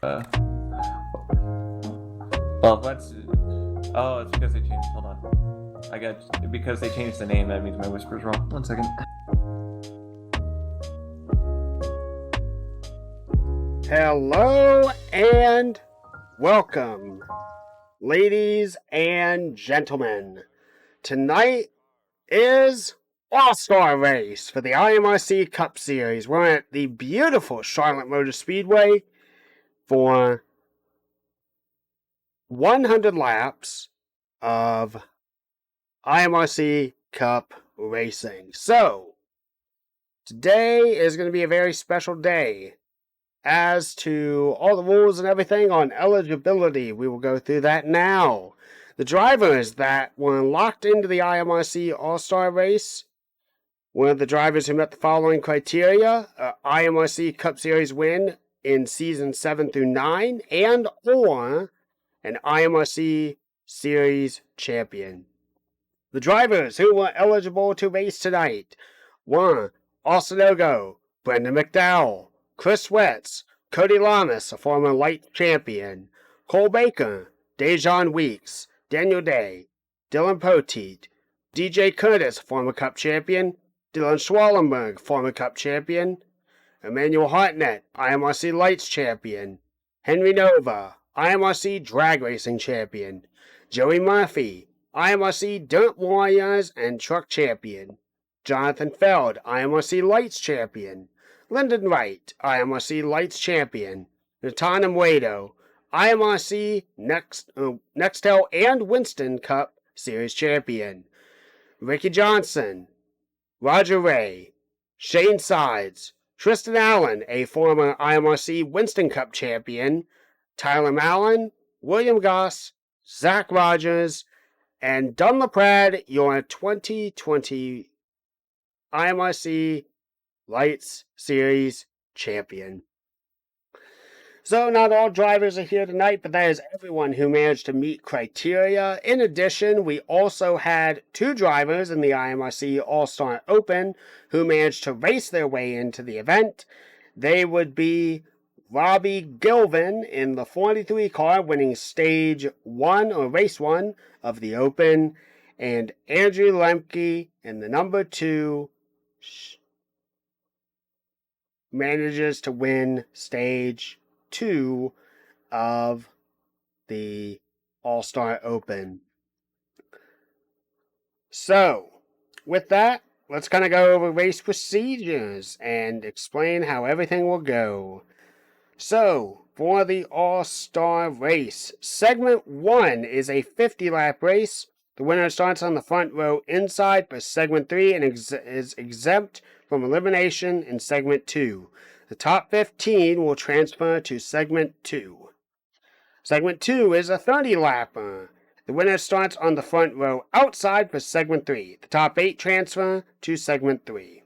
Uh, well, let's. Oh, it's because they changed. Hold on. Because they changed the name. That means my whisper's wrong. 1 second. Hello and welcome, ladies and gentlemen. Tonight is All-Star Race for the IMRC Cup Series. We're at the beautiful Charlotte Motor Speedway for 100 laps of IMRC Cup racing. So, today is going to be a very special day. As to all the rules and everything on eligibility, we will go through that now. The drivers that were locked into the IMRC All-Star Race were the drivers who met the following criteria: IMRC Cup Series win in Season 7 through 9, and or an IMRC Series champion. The drivers who were eligible to race tonight were Austin Ogo, Brendan McDowell, Chris Wetz, Cody Lamas, a former light champion, Cole Baker, Dejan Weeks, Daniel Day, Dylan Poteet, DJ Curtis, former Cup champion, Dylan Schwallenberg, former Cup champion, Emmanuel Hartnett, IMRC Lights champion, Henry Nova, IMRC Drag Racing champion, Joey Murphy, IMRC Dirt Warriors and Truck champion, Jonathan Feld, IMRC Lights champion, Lyndon Wright, IMRC Lights champion, Natana Muedo, IMRC Nextel and Winston Cup Series champion, Ricky Johnson, Roger Ray, Shane Sides, Tristan Allen, a former IMRC Winston Cup champion, Tyler Mallon, William Goss, Zach Rogers, and Don LaPrade, your 2020 IMRC Lights Series champion. So not all drivers are here tonight, but that is everyone who managed to meet criteria. In addition, we also had 2 drivers in the IMRC All-Star Open who managed to race their way into the event. They would be Robbie Gilvin in the 43 car, winning stage 1 or race 1 of the Open, and Andrew Lemke in the number 2 manages to win stage 2 of the All-Star Open. So, with that, let's kind of go over race procedures and explain how everything will go. So, for the All-Star Race, Segment 1 is a 50-lap race. The winner starts on the front row inside for Segment 3 and is exempt from elimination in Segment 2. The top 15 will transfer to Segment 2. Segment 2 is a 30-lapper. The winner starts on the front row outside for Segment 3. The top 8 transfer to Segment 3.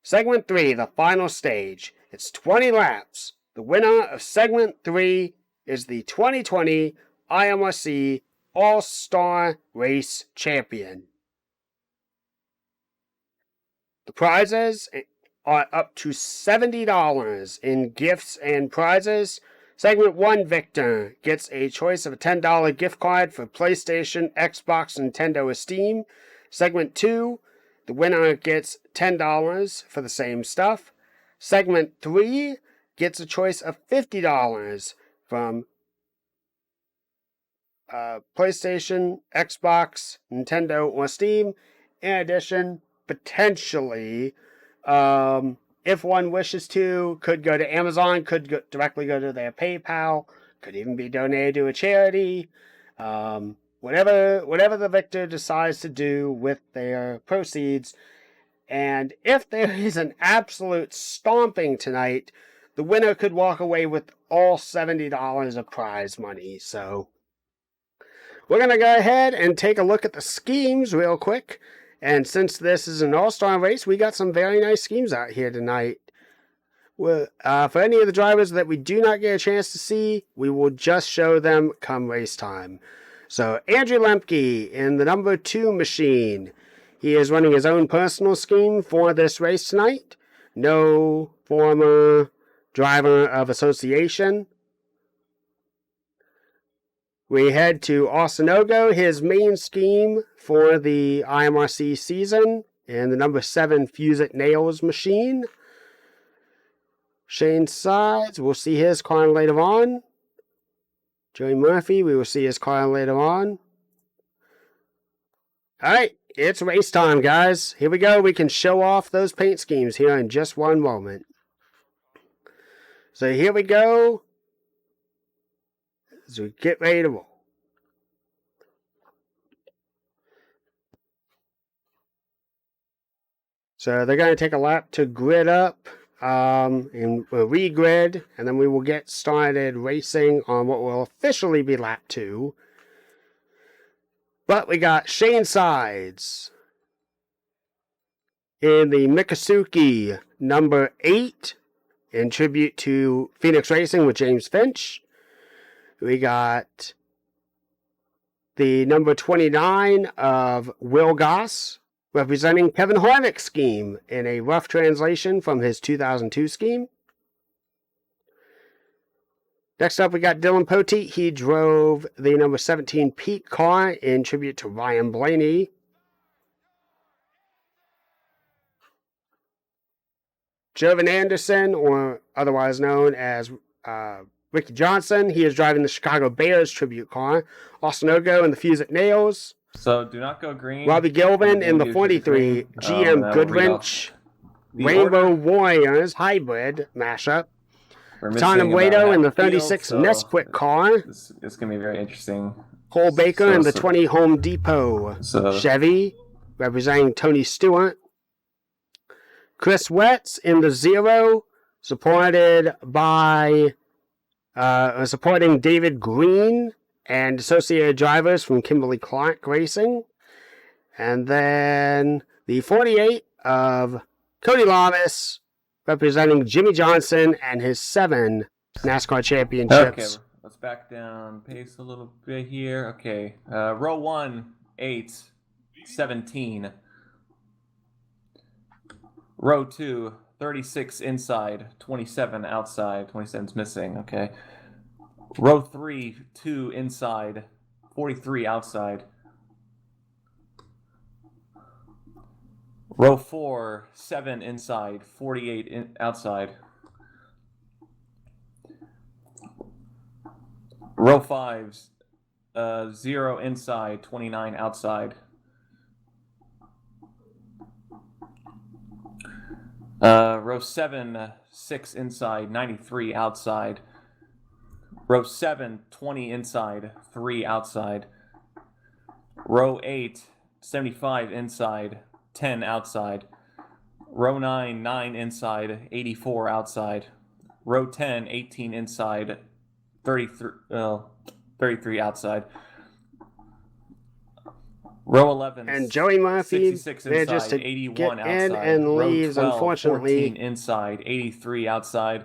Segment 3, the final stage. It's 20 laps. The winner of Segment 3 is the 2020 IMRC All-Star Race Champion. The prizes are up to $70 in gifts and prizes. Segment 1 victor gets a choice of a $10 gift card for PlayStation, Xbox, Nintendo, or Steam. Segment 2, the winner gets $10 for the same stuff. Segment 3 gets a choice of $50 from PlayStation, Xbox, Nintendo, or Steam. In addition, potentially, if one wishes to, could go to Amazon, could directly go to their PayPal, could even be donated to a charity. Whatever the victor decides to do with their proceeds. And if there is an absolute stomping tonight, the winner could walk away with all $70 of prize money. So, we're going to go ahead and take a look at the schemes real quick. And since this is an all-star race, we got some very nice schemes out here tonight. For any of the drivers that we do not get a chance to see, we will just show them come race time. So, Andrew Lemke in the number 2 machine. He is running his own personal scheme for this race tonight. No former driver of association we head to Osinogo, his main scheme for the IMRC season, and the number 7 Fuse-It Nails machine. Shane Sides, we'll see his car later on. Joey Murphy, we will see his car later on. Alright, it's race time, guys. Here we go. We can show off those paint schemes here in just one moment. So here we go. As we get ready to roll. So they're going to take a lap to grid up. And we'll re-grid, and then we will get started racing on what will officially be lap 2. But we got Shane Sides in the Mikasuki number 8 in tribute to Phoenix Racing with James Finch. We got the number 29 of Will Goss, representing Kevin Harvick's scheme in a rough translation from his 2002 scheme. Next up, we got Dylan Poteet. He drove the number 17 Pete car in tribute to Ryan Blaney. Jovan Anderson, or otherwise known as Ricky Johnson, he is driving the Chicago Bears tribute car. Osinogo and the Fuse-It Nails. So do not go green. Robbie Gilvin in the 43 GM Goodwrench Rainbow Warriors hybrid mashup. Tana Buedo in the 36 Nesquik car. It's going to be very interesting. Cole Baker in the 20 Home Depot Chevy, representing Tony Stewart. Chris Wetz in the 0, supported by supporting David Green and associated drivers from Kimberly Clark Racing. And then the 48 of Cody Lamas, representing Jimmy Johnson and his 7 NASCAR championships. Okay, let's back down pace a little bit here. Okay, row 1, 8, 17. Row 2, 36 inside, 27 outside. 27's missing, okay. Row 3, 2 inside, 43 outside. Row 4, 7 inside, 48 outside. Row 5, 0 inside, 29 outside. Row 7, 6 inside, 93 outside. Row 7, 20 inside, 3 outside. Row 8, 75 inside, 10 outside. Row 9, 9 inside, 84 outside. Row 10, 18 inside, 33 outside. Row 11, and Joey Murphy 66 manages inside, to 81 get outside. in and leaves, row 12, unfortunately. 14 inside, 83 outside.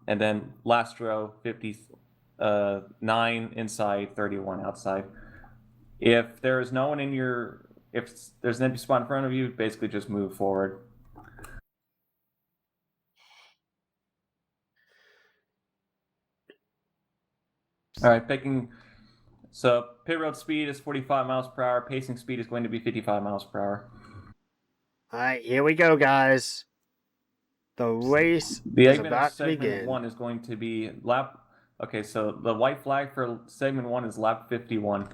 And then last row, 59 inside, 31 outside. If there is no one in your... If there's an empty spot in front of you, basically just move forward. All right, picking... So pit road speed is 45 miles per hour. Pacing speed is going to be 55 miles per hour. All right, here we go, guys. The race is about to begin. Segment 1 is going to be lap... Okay, so the white flag for segment 1 is lap 51.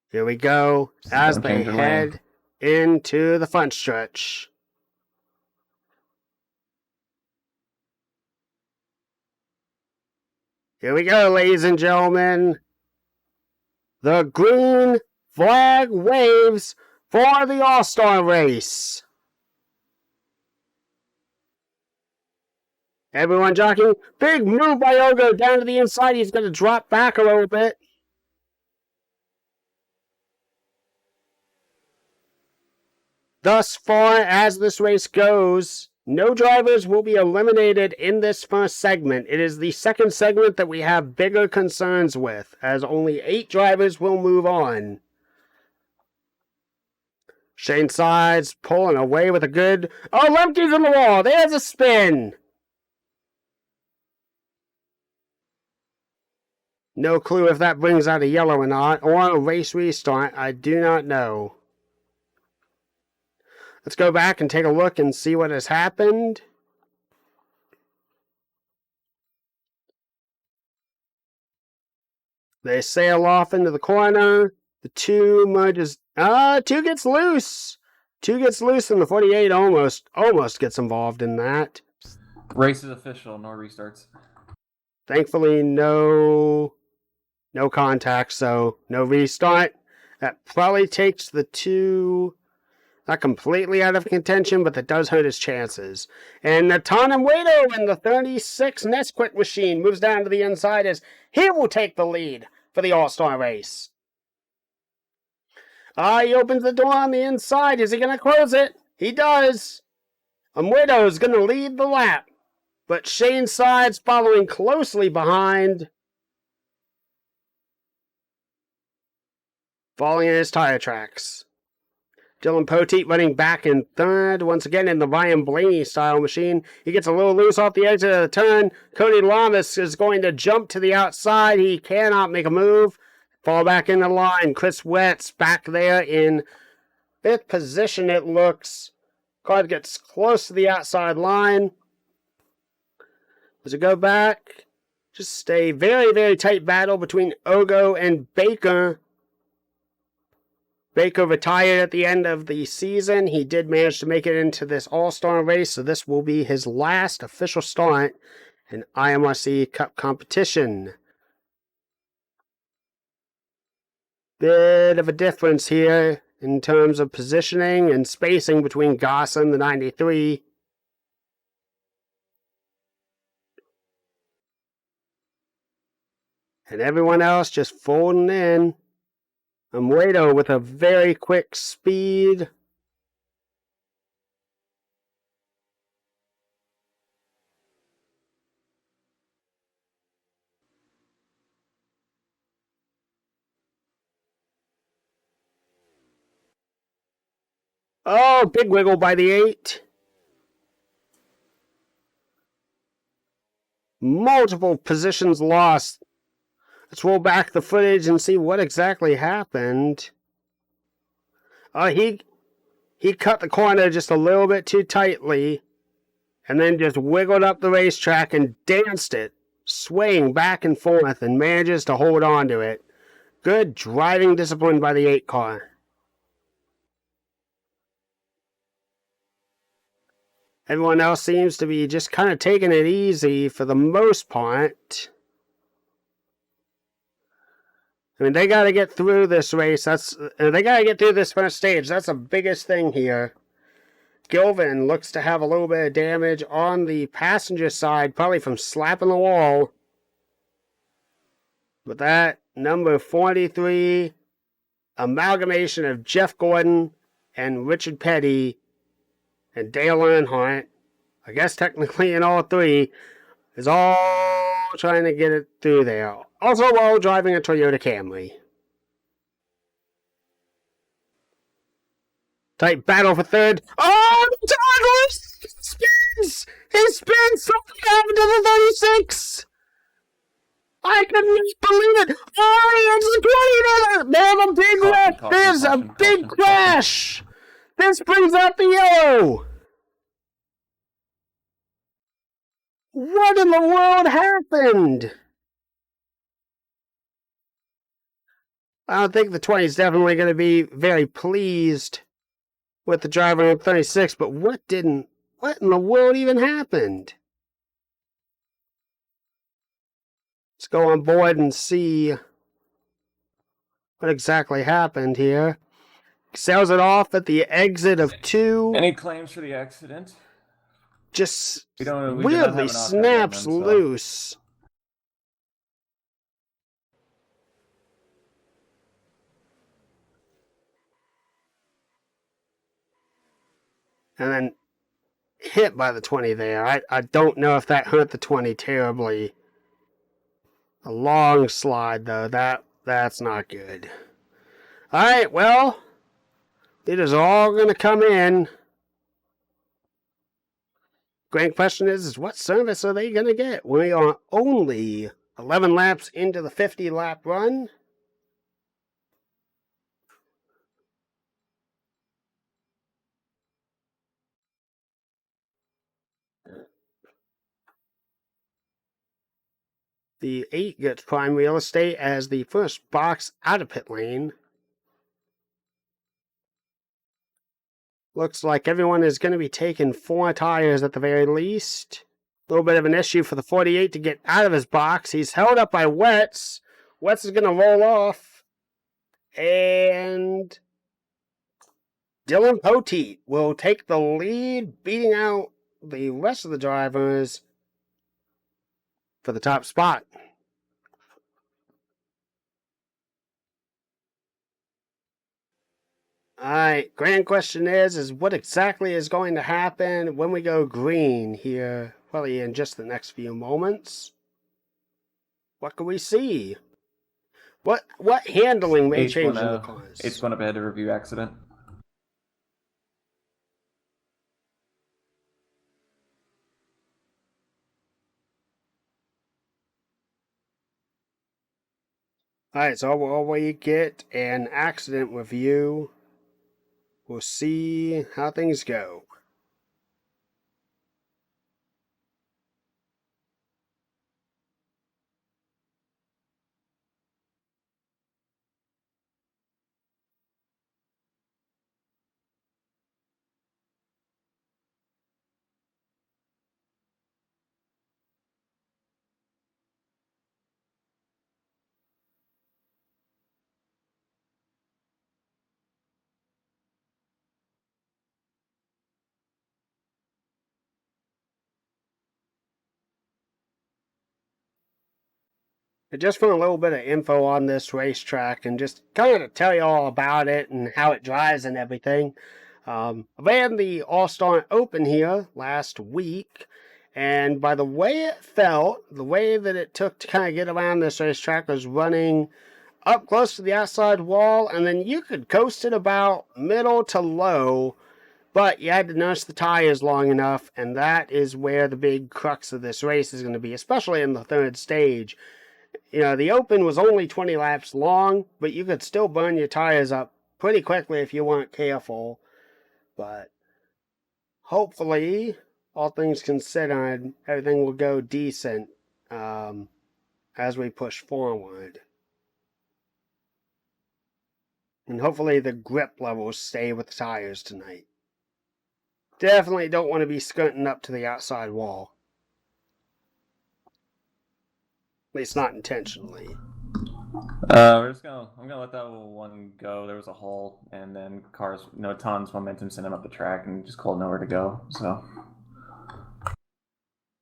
Here we go as they head into the front stretch. Here we go, ladies and gentlemen. The green flag waves for the All-Star race. Everyone jockeying. Big move by Ogo down to the inside. He's going to drop back a little bit. Thus far as this race goes, no drivers will be eliminated in this first segment. It is the second segment that we have bigger concerns with, as only 8 drivers will move on. Shane Sides pulling away with a good... Oh, Lemke's in the wall. There's a spin. No clue if that brings out a yellow or not, or a race restart. I do not know. Let's go back and take a look and see what has happened. They sail off into the corner. The 2 merges. 2 gets loose. 2 gets loose, and the 48 almost gets involved in that. Race is official. No restarts. Thankfully, no contact, so no restart. That probably takes the 2 not completely out of contention, but that does hurt his chances. And Natan Muedo in the 36 Nesquik machine moves down to the inside as he will take the lead for the All-Star race. He opens the door on the inside. Is he going to close it? He does. Muedo is going to lead the lap, but Shane Sides following closely behind, falling in his tire tracks. Dylan Poteet running back in third, once again in the Ryan Blaney style machine. He gets a little loose off the exit of the turn. Cody Lamas is going to jump to the outside. He cannot make a move. Fall back in the line. Chris Wetz back there in 5th position, it looks. Car gets close to the outside line. As we go back, just a very, very tight battle between Ogo and Baker. Baker retired at the end of the season. He did manage to make it into this All-Star race, so this will be his last official start in IMRC Cup competition. Bit of a difference here in terms of positioning and spacing between Goss and the 93. And everyone else just folding in. Muedo with a very quick speed. Oh, big wiggle by the 8. Multiple positions lost. Let's roll back the footage and see what exactly happened. He cut the corner just a little bit too tightly, and then just wiggled up the racetrack and danced it, swaying back and forth, and manages to hold on to it. Good driving discipline by the 8 car. Everyone else seems to be just kind of taking it easy for the most part. I mean, they got to get through this race. They got to get through this first stage. That's the biggest thing here. Gilvin looks to have a little bit of damage on the passenger side, probably from slapping the wall. But that number 43 amalgamation of Jeff Gordon and Richard Petty and Dale Earnhardt, I guess technically in all 3, is all trying to get it through there. Also while driving a Toyota Camry. Tight battle for third. Oh, Douglas spins! He spins! Something happened to the 36! I couldn't believe it! Oh, it's a 20 man, there's a big crash! This brings out the yellow! What in the world happened? I don't think the 20 is definitely going to be very pleased with the driver in 36, but what in the world even happened? Let's go on board and see what exactly happened here. Sails it off at the exit of 2. Any claims for the accident? Just we weirdly snaps loose. And then hit by the 20 there. I don't know if that hurt the 20 terribly. A long slide, though. That's not good. All right, well, It is all going to come in. Grand question is what service are they going to get? We are only 11 laps into the 50-lap run. The 8 gets prime real estate as the first box out of pit lane. Looks like everyone is going to be taking 4 tires at the very least. A little bit of an issue for the 48 to get out of his box. He's held up by Wetz. Wetz is going to roll off. And Dylan Poteet will take the lead, beating out the rest of the drivers for the top spot. Alright, grand question is what exactly is going to happen when we go green here, probably in just the next few moments. What can we see? What handling may change in the cars? It's going up ahead to review accident. Alright, so while we get an accident review, we'll see how things go. Just for a little bit of info on this racetrack and just kind of tell you all about it and how it drives and everything. I ran the All-Star Open here last week, and by the way it felt, the way that it took to kind of get around this racetrack was running up close to the outside wall, and then you could coast it about middle to low, but you had to nurse the tires long enough, and that is where the big crux of this race is going to be, especially in the third stage. You know, the Open was only 20 laps long, but you could still burn your tires up pretty quickly if you weren't careful. But hopefully, all things considered, everything will go decent as we push forward. And hopefully the grip levels stay with the tires tonight. Definitely don't want to be skirting up to the outside wall. At least not intentionally. I'm gonna let that one go. There was a hole, and then cars, tons momentum sent him up the track, and just called nowhere to go. So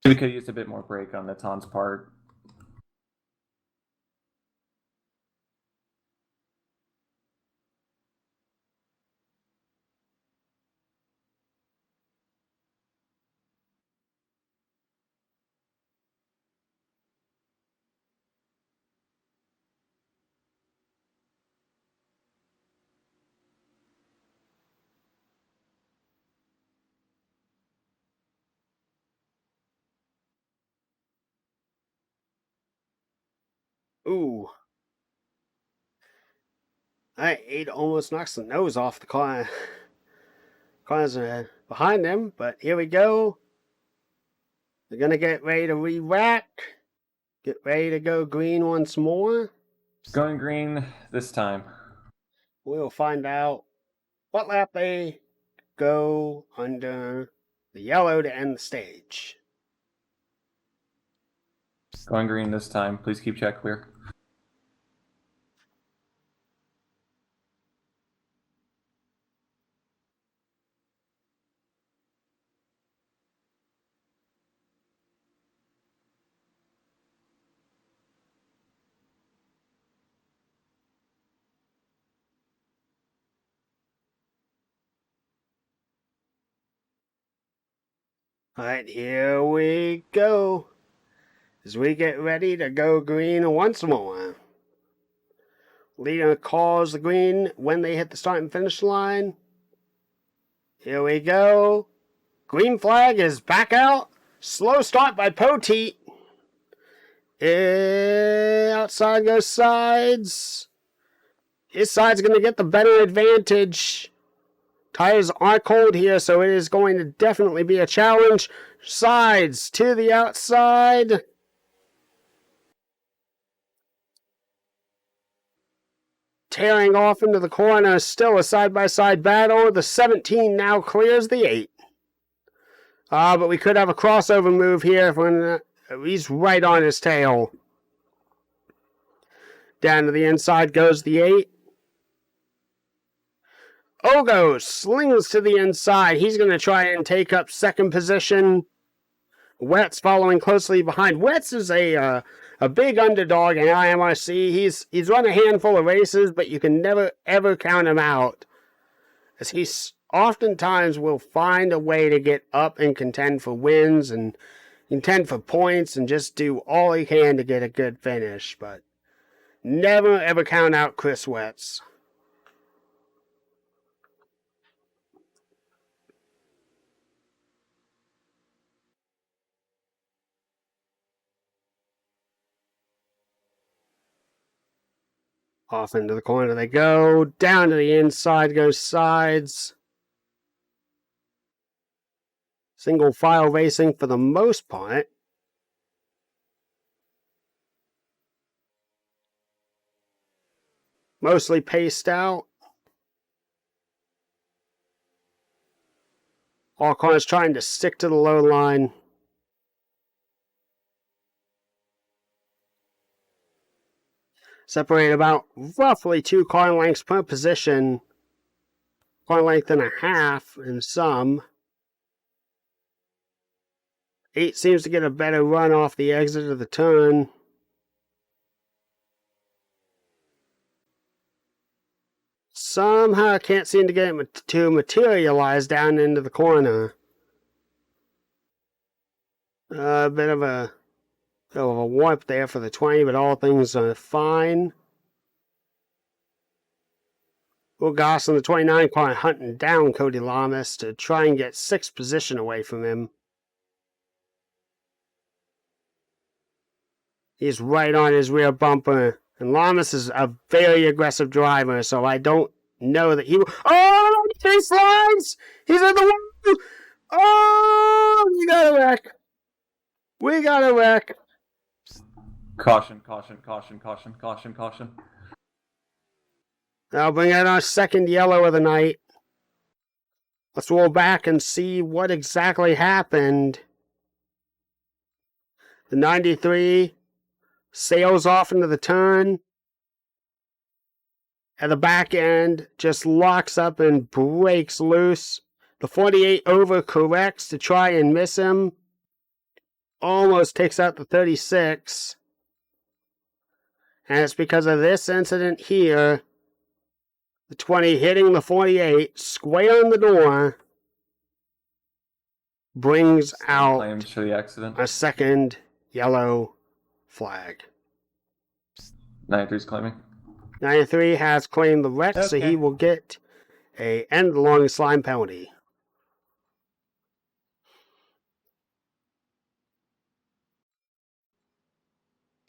we could have used a bit more brake on the Ton's part. Ooh. Alright, 8 almost knocks the nose off the car. Cars are behind them, but here we go. They're gonna get ready to re-rack. Get ready to go green once more. Going green this time. We'll find out what lap they go under the yellow to end the stage. Going green this time. Please keep check clear. Alright, here we go. As we get ready to go green once more. Leader calls the green when they hit the start and finish line. Here we go. Green flag is back out. Slow start by Poteet. Outside goes Sides. His side's going to get the better advantage. Tires are cold here, so it is going to definitely be a challenge. Sides to the outside. Tearing off into the corner. Still a side-by-side battle. The 17 now clears the 8. But we could have a crossover move here. When he's right on his tail. Down to the inside goes the 8. Ogo slings to the inside. He's going to try and take up second position. Wets following closely behind. Wets is a big underdog in IMRC. He's run a handful of races, but you can never, ever count him out. As he oftentimes will find a way to get up and contend for wins and contend for points and just do all he can to get a good finish. But never, ever count out Chris Wets. Off into the corner they go. Down to the inside goes Sides. Single file racing for the most part. Mostly paced out. All cars trying to stick to the low line. Separate about roughly 2 car lengths per position. Car length and a half in some. 8 seems to get a better run off the exit of the turn. Somehow I can't seem to get it to materialize down into the corner. A bit of a warp there for the 20, but all things are fine. Will Goss in the 29 car hunting down Cody Lamas to try and get 6th position away from him. He's right on his rear bumper. And Lamas is a very aggressive driver, so I don't know that he will... Oh, he slides! He's in the wall! Oh, we got a wreck. We got a wreck. Caution, caution, caution, caution, caution, caution. I'll bring out our second yellow of the night. Let's roll back and see what exactly happened. The 93 sails off into the turn. At the back end, just locks up and breaks loose. The 48 overcorrects to try and miss him. Almost takes out the 36. And it's because of this incident here. The 20 hitting the 48, square in the door, brings out claims for the accident. A second yellow flag. 93's claiming. 93 has claimed the wreck, so he will get a end of the longest line penalty.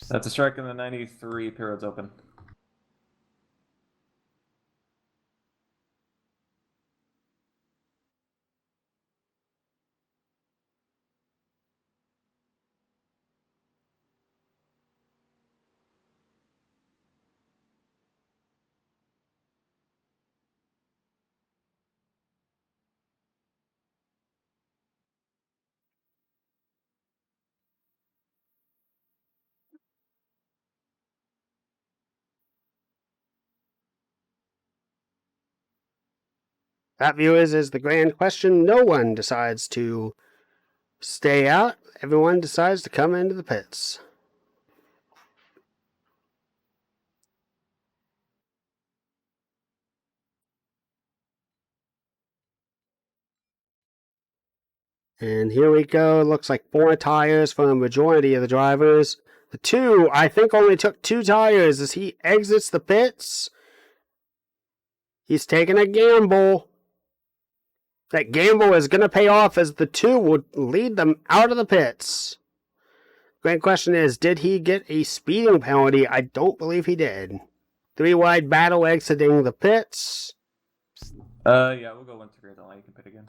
That's a strike in the 93. Period's open. That, viewers, is the grand question. No one decides to stay out. Everyone decides to come into the pits. And here we go. It looks like 4 tires for the majority of the drivers. The 2, I think, only took 2 tires as he exits the pits. He's taking a gamble. That gamble is going to pay off as the 2 will lead them out of the pits. Great question is, did he get a speeding penalty? I don't believe he did. 3 wide battle exiting the pits. Yeah, we'll go 1 to 3. Don't let you can pit again.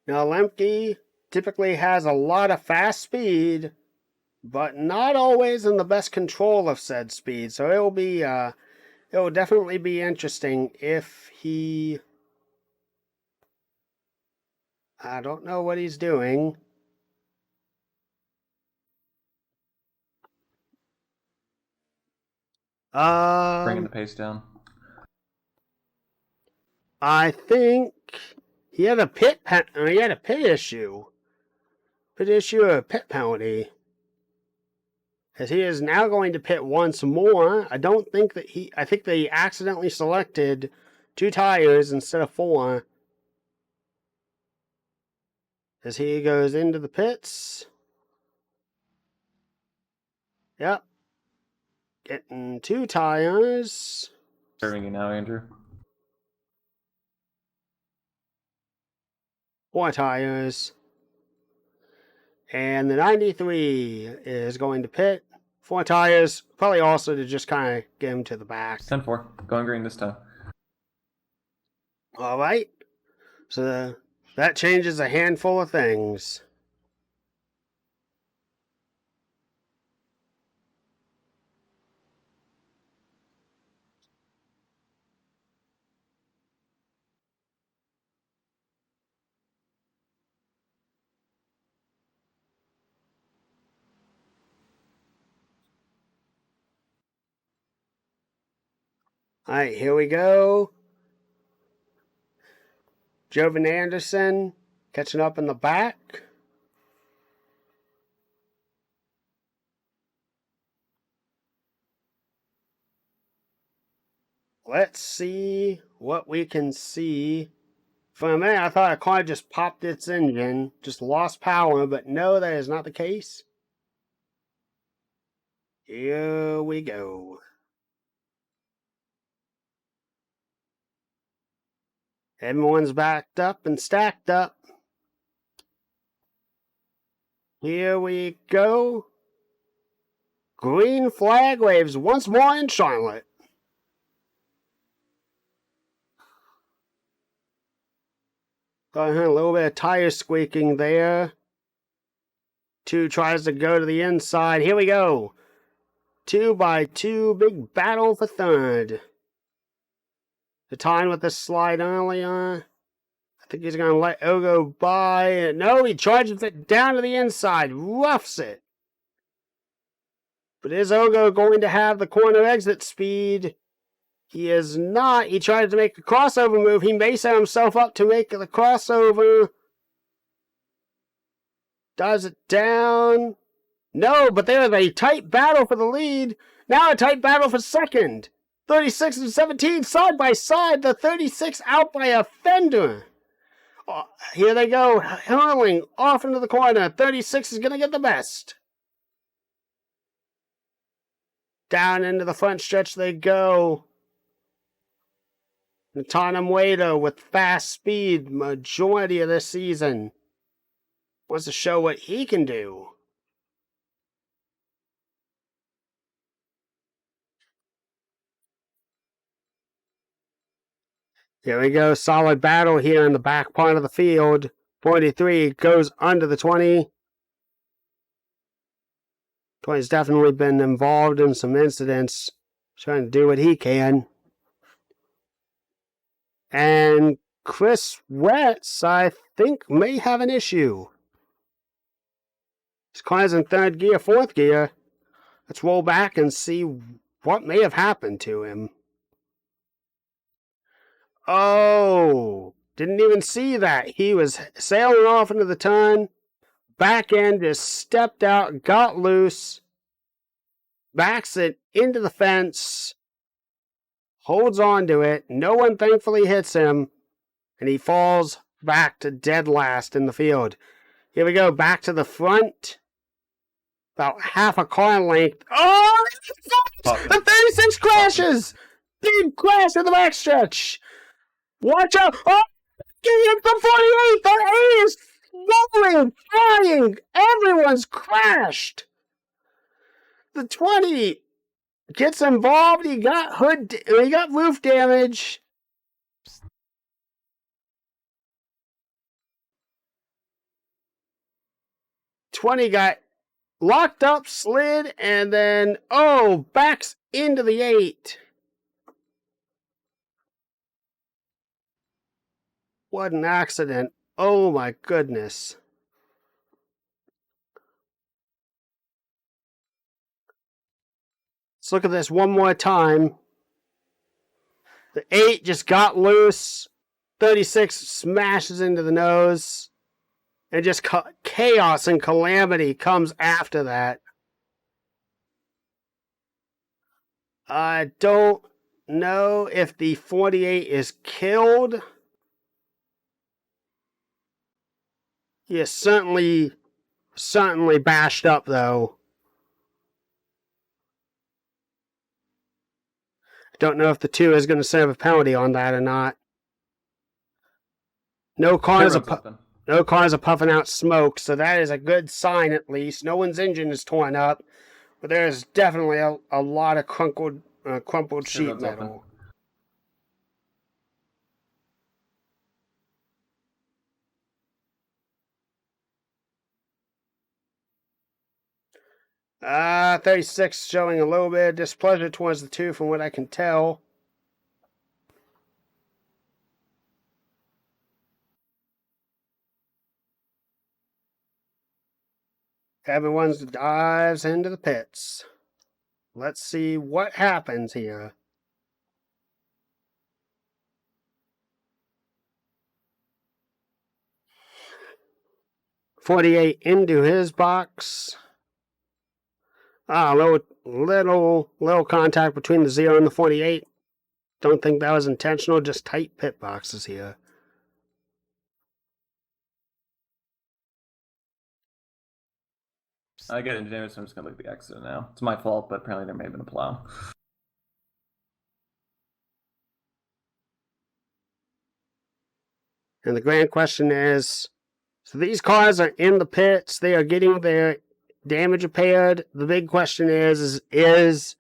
Now, Lemke typically has a lot of fast speed, but not always in the best control of said speed. So it will definitely be interesting if he, I don't know what he's doing. Bringing the pace down. I think he had a pit issue. Pit issue or a pit penalty. As he is now going to pit once more. I think they accidentally selected 2 tires instead of 4. As he goes into the pits. Yep. Getting 2 tires. Serving you now, Andrew. 4 tires. And the 93 is going to pit. 4 tires. Probably also to just kind of get him to the back. 10-4. Going green this time. Alright. So that changes a handful of things. Alright, here we go. Jovan Anderson catching up in the back. Let's see what we can see. For a minute, I thought a car just popped its engine, just lost power, but no, that is not the case. Here we go. Everyone's backed up and stacked up. Here we go. Green flag waves once more in Charlotte. A little bit of tire squeaking there. 2 tries to go to the inside. Here we go. 2 by 2. Big battle for third. The time with the slide earlier. I think he's going to let Ogo by. No, he charges it down to the inside. Roughs it. But is Ogo going to have the corner exit speed? He is not. He tried to make a crossover move. He may set himself up to make the crossover. Does it down. No, but there is a tight battle for the lead. Now a tight battle for second. 36 and 17 side by side. The 36 out by a fender. Oh, here they go. Hurling off into the corner. 36 is going to get the best. Down into the front stretch they go. Natana Muedo with fast speed majority of this season. Wants to show what he can do. Here we go. Solid battle here in the back part of the field. 43 goes under the 20. 20's definitely been involved in some incidents. Trying to do what he can. And Chris Wetz, I think, may have an issue. His car's in 3rd gear, 4th gear. Let's roll back and see what may have happened to him. Oh, didn't even see that. He was sailing off into the turn. Back end just stepped out, got loose. Backs it into the fence. Holds on to it. No one thankfully hits him. And he falls back to dead last in the field. Here we go, back to the front. About half a car length. Oh, Puffin. The 36 crashes! Big crash in the backstretch! Watch out! Oh! Get him from 48! The 8 is rolling, flying! Everyone's crashed! The 20 gets involved. He got roof damage. '20 got locked up, slid, and then backs into the 8. What an accident! Oh my goodness! Let's look at this one more time. The 8 just got loose. 36 smashes into the nose. And just chaos and calamity comes after that. I don't know if the 48 is killed. He is certainly bashed up, though. Don't know if the 2 is going to serve a penalty on that or not. No cars are puffing out smoke, so that is a good sign at least. No one's engine is torn up, but there is definitely a lot of crumpled sheet metal. Open. 36 showing a little bit of displeasure towards the 2 from what I can tell. Everyone dives into the pits. Let's see what happens here. .48 into his box. Little contact between the 0 and the 48. Don't think that was intentional, just tight pit boxes here. I get engineers, so I'm just gonna look at the accident now. It's my fault, but apparently there may have been a plow. And the grand question is, so these cars are in the pits, they are getting their damage repaired. The big question is did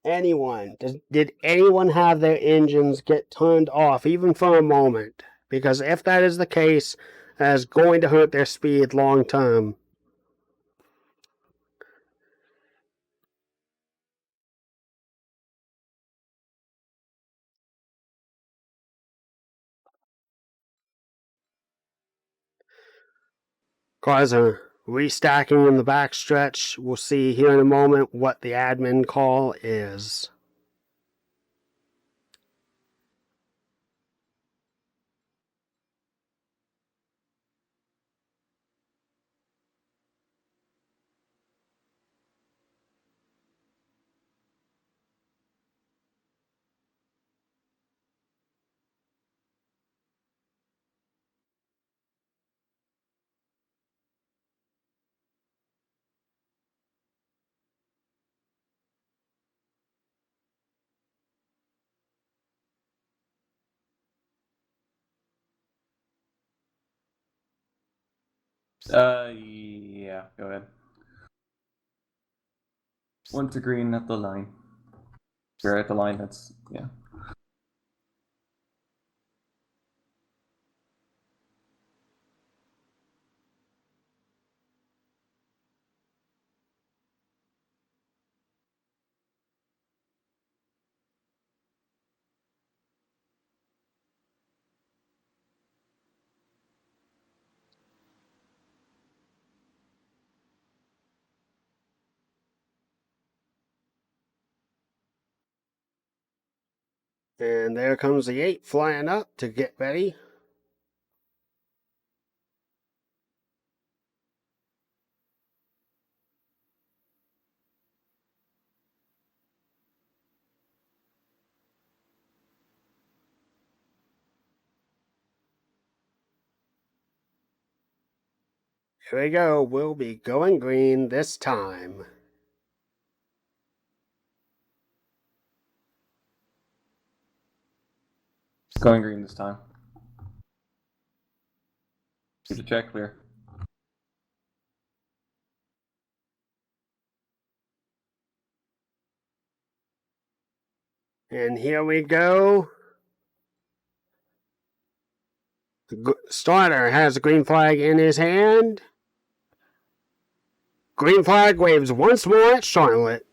anyone have their engines get turned off, even for a moment? Because if that is the case, that is going to hurt their speed long term. Cars are restacking in the backstretch. We'll see here in a moment what the admin call is. Yeah, go ahead. One to green at the line. We're at the line, that's, yeah. And there comes the 8 flying up to get ready. Here we go. We'll be going green this time. going green this time. Keep the check clear. And here we go. The starter has a green flag in his hand. Green flag waves once more at Charlotte.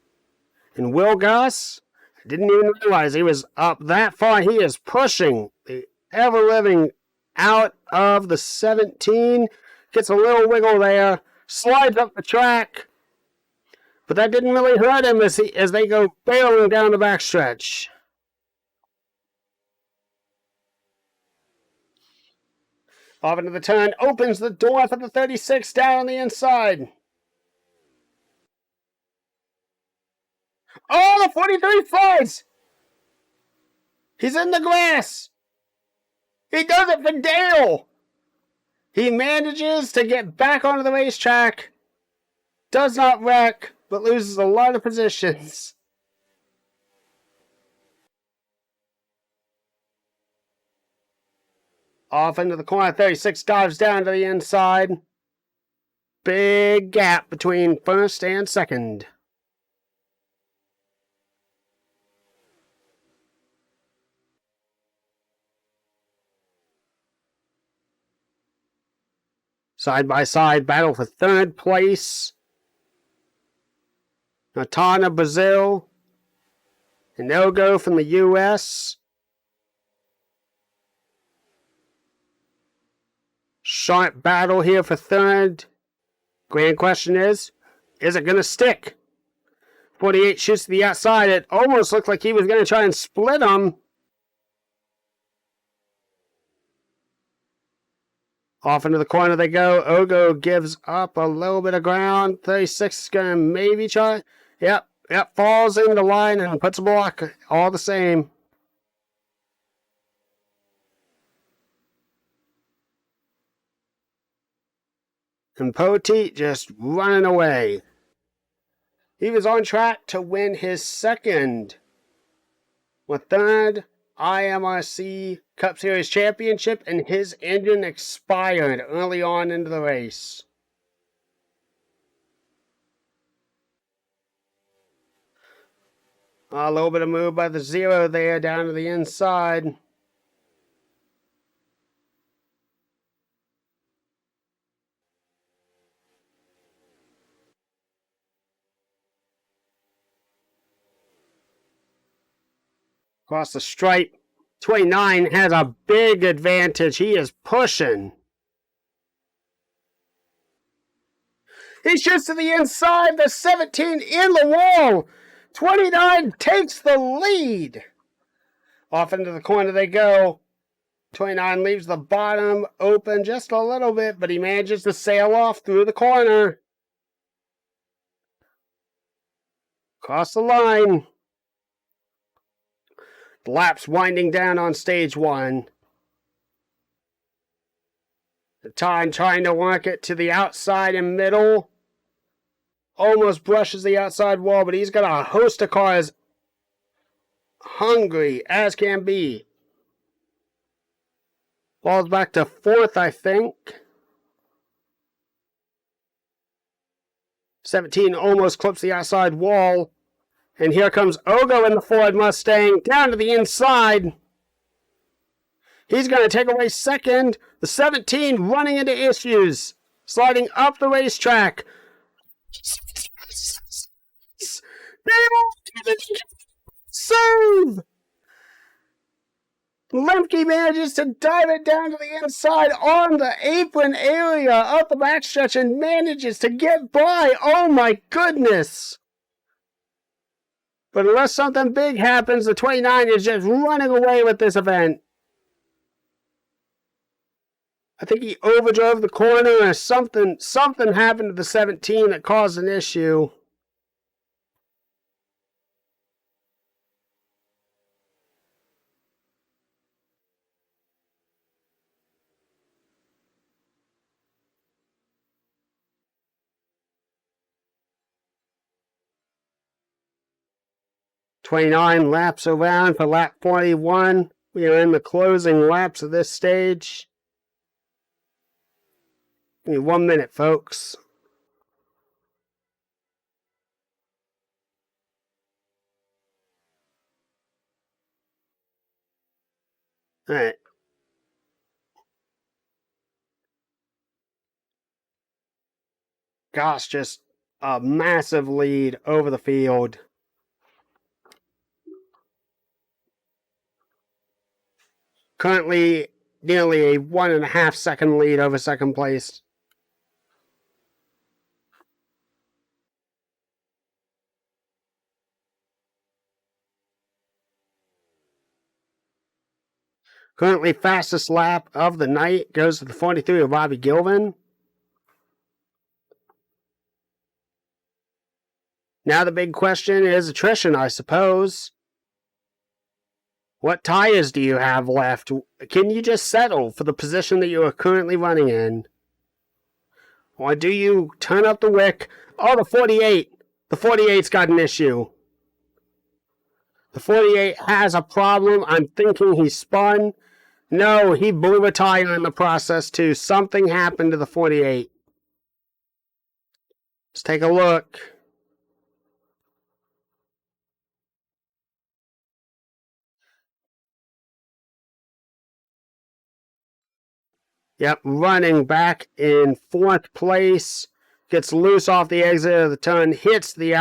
And Will Gus didn't even realize he was up that far. He is pushing the ever-living out of the 17. Gets a little wiggle there. Slides up the track. But that didn't really hurt him as they go barreling down the backstretch. Off into the turn. Opens the door for the 36 down on the inside. Oh, the 43 flies! He's in the grass! He does it for Dale! He manages to get back onto the racetrack. Does not wreck, but loses a lot of positions. Off into the corner, 36 dives down to the inside. Big gap between first and second. Side-by-side battle for third place. Natana, Brazil. And Ogo from the U.S. Sharp battle here for third. Grand question is it going to stick? 48 shoots to the outside. It almost looked like he was going to try and split them. Off into the corner they go. Ogo gives up a little bit of ground. 36 is going to maybe try. Yep, falls in the line and puts a block. All the same. And Poteet just running away. He was on track to win his second or third IMRC Cup Series championship, and his engine expired early on into the race. A little bit of move by the 0 there down to the inside. Across the stripe, 29 has a big advantage. He is pushing. He shoots to the inside. The 17 in the wall. 29 takes the lead. Off into the corner they go. 29 leaves the bottom open just a little bit, but he manages to sail off through the corner. Across the line. The lap's winding down on stage 1. The time trying to work it to the outside and middle. Almost brushes the outside wall, but he's got a host of cars hungry as can be. Falls back to 4th, I think. 17 almost clips the outside wall. And here comes Ogo in the Ford Mustang down to the inside. He's going to take away second. The 17 running into issues. Sliding up the racetrack. Save! Lemke manages to dive it down to the inside on the apron area of the backstretch and manages to get by. Oh my goodness! But unless something big happens, the 29 is just running away with this event. I think he overdrove the corner or something happened to the 17 that caused an issue. "29 laps around for lap 41. We are in the closing laps of this stage. Give me 1 minute, folks. All right. Gosh, just a massive lead over the field. Currently, nearly a 1.5 second lead over second place. Currently, fastest lap of the night goes to the 43 of Robbie Gilvin. Now the big question is attrition, I suppose. What tires do you have left? Can you just settle for the position that you are currently running in? Or do you turn up the wick? Oh, the 48. The 48's got an issue. The 48 has a problem. I'm thinking he spun. No, he blew a tire in the process too. Something happened to the 48. Let's take a look. Yep, running back in 4th place. Gets loose off the exit of the turn, hits the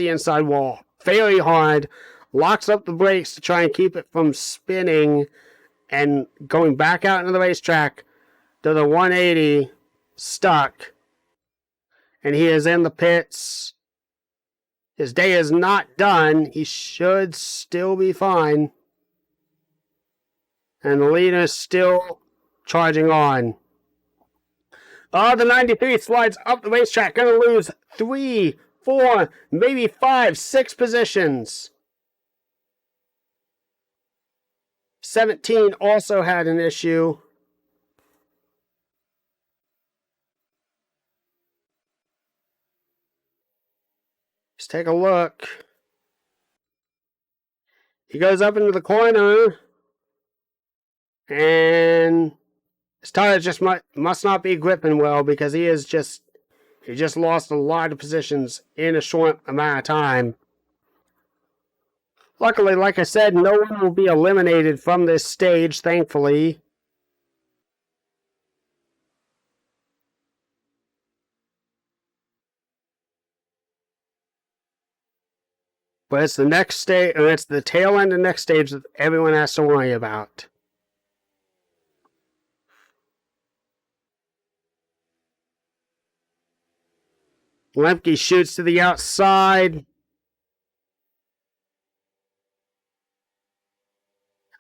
inside wall very hard, locks up the brakes to try and keep it from spinning and going back out into the racetrack to the 180, stuck. And he is in the pits. His day is not done. He should still be fine. And the leader is still charging on. Oh, the 93 slides up the racetrack. Gonna lose 3, 4, maybe 5, 6 positions. 17 also had an issue. Let's take a look. He goes up into the corner. And his tire just must not be gripping well because he just lost a lot of positions in a short amount of time. Luckily, like I said, no one will be eliminated from this stage, thankfully. But it's the next stage, or it's the tail end of the next stage that everyone has to worry about. Lemke shoots to the outside.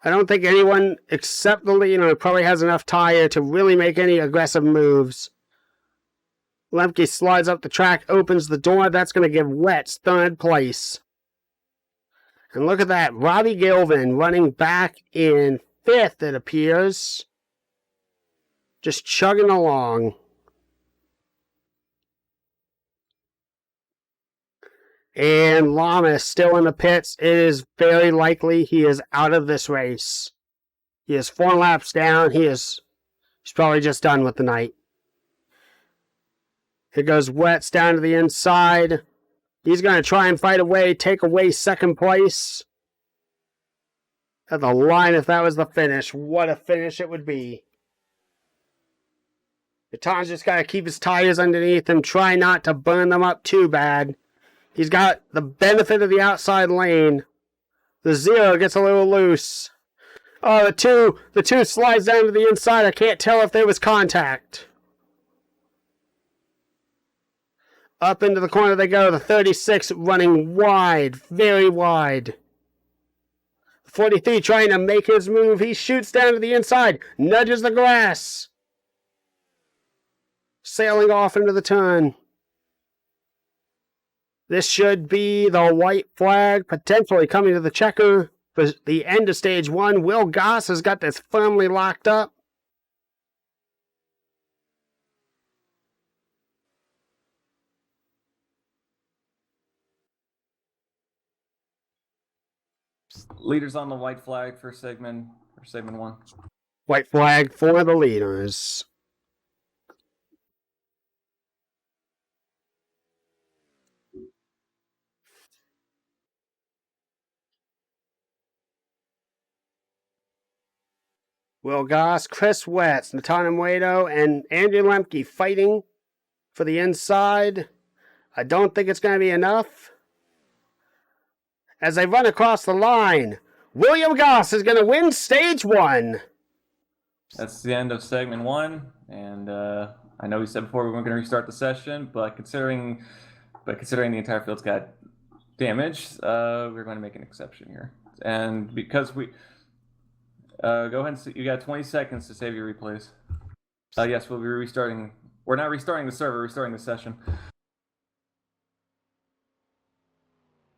I don't think anyone except the leader probably has enough tire to really make any aggressive moves. Lemke slides up the track, opens the door. That's going to give Wetz 3rd place. And look at that. Robbie Gilvin running back in 5th, it appears. Just chugging along. And Lamas still in the pits. It is very likely he is out of this race. He is 4 laps down. He's probably just done with the night. Here goes Wetz down to the inside. He's going to try and fight away, take away 2nd place. At the line, if that was the finish, what a finish it would be. Gatan's just got to keep his tires underneath him, try not to burn them up too bad. He's got the benefit of the outside lane. The 0 gets a little loose. Oh, the two slides down to the inside. I can't tell if there was contact. Up into the corner they go. The 36 running wide, very wide. 43 trying to make his move. He shoots down to the inside, nudges the grass. Sailing off into the turn. This should be the white flag, potentially coming to the checker for the end of stage 1. Will Goss has got this firmly locked up. Leaders on the white flag for segment 1. White flag for the leaders. Will Goss, Chris Wetz, Natana Muedo, and Andrew Lemke fighting for the inside. I don't think it's going to be enough. As they run across the line, William Goss is going to win stage 1. That's the end of segment 1, and I know we said before we weren't going to restart the session, but considering the entire field's got damage, we're going to make an exception here. And because we go ahead and you got 20 seconds to save your replays. Yes, we'll be restarting. We're not restarting the server, we're restarting the session.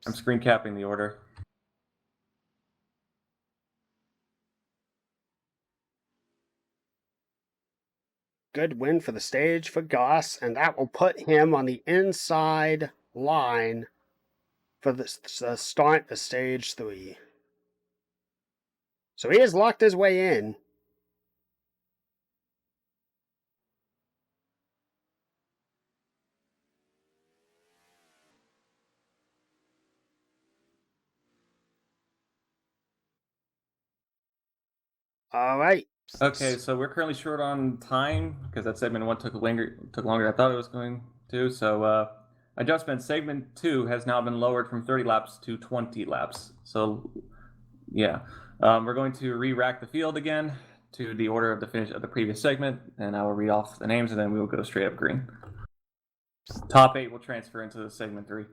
I'm screen capping the order. Good win for the stage for Goss, and that will put him on the inside line for the start of stage 3. So he has locked his way in. All right. Okay, so we're currently short on time because that segment 1 took longer than I thought it was going to. So adjustment, segment 2 has now been lowered from 30 laps to 20 laps. So yeah, we're going to re-rack the field again to the order of the finish of the previous segment, and I will read off the names, and then we will go straight up green. Top 8 will transfer into segment 3.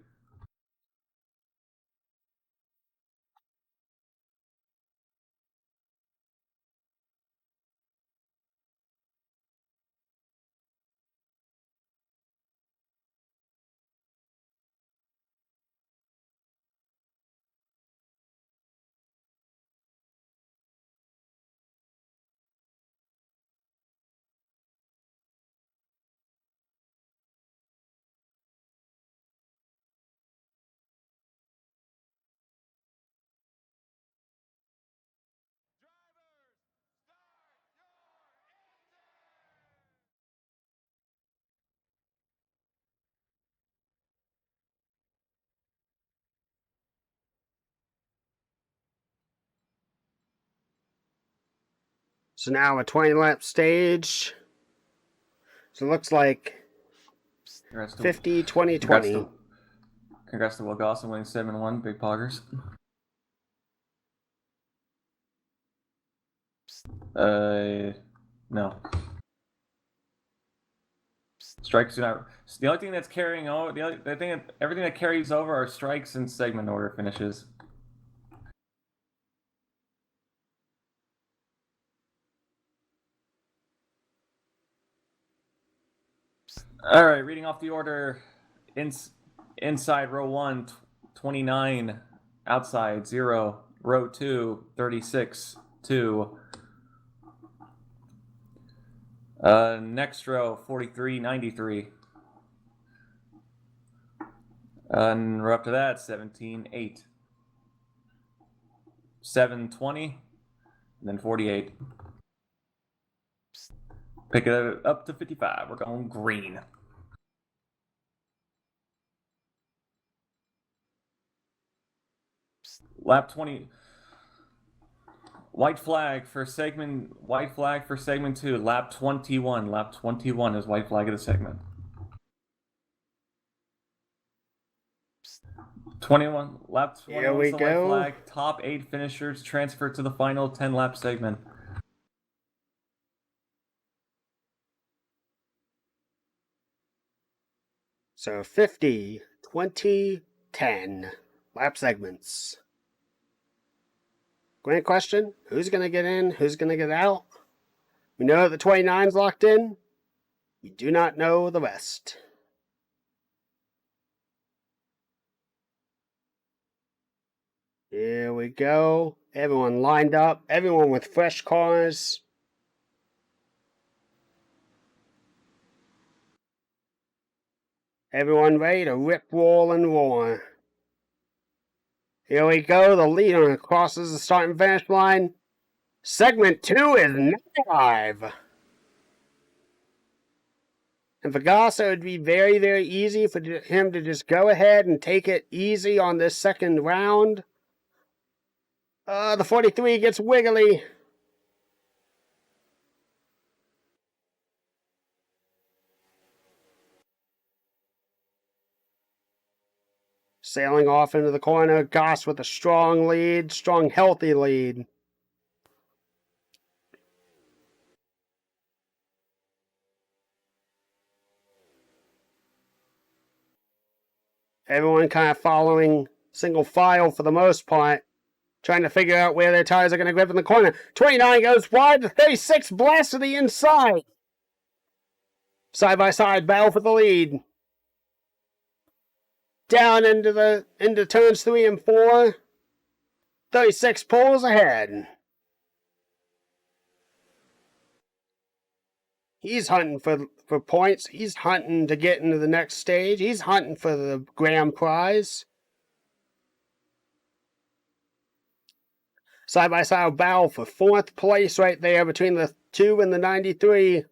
So now a 20-lap stage. So it looks like 50, 20, 20. Congrats to Will Gosselin winning 7-1. Big poggers. No. Strikes do not. The only thing that's carrying over, everything that carries over are strikes and segment order finishes. All right, reading off the order. Inside row 1, 29. Outside 0. Row 2, 36. 2. Next row 43, 93. And we're up to that 17, 8. 7, 20. And then 48. Pick it up to 55. We're going green. Lap 20. White flag for segment 2. Lap 21. Lap 21 is white flag of the segment. 21. Lap 21 Here we is the go. white flag. Top 8 finishers transfer to the final 10-lap segment. So 50, 20, 10 lap segments. Great question. Who's going to get in? Who's going to get out? We know that the 29's locked in. We do not know the rest. Here we go. Everyone lined up. Everyone with fresh cars. Everyone ready to rip, roll, and roar. Here we go. The leader crosses the start and finish line. Segment 2 is live. And for Goss, it would be very, very easy for him to just go ahead and take it easy on this second round. The 43 gets wiggly. Sailing off into the corner. Goss with a strong lead. Strong, healthy lead. Everyone kind of following single file for the most part. Trying to figure out where their tires are going to grip in the corner. 29 goes wide. The 36 blasts to the inside. Side by side, battle for the lead. Down into turns 3 and 4. 36 pulls ahead. He's hunting for points. He's hunting to get into the next stage. He's hunting for the grand prize. Side by side battle for 4th place right there between the 2 and the 93.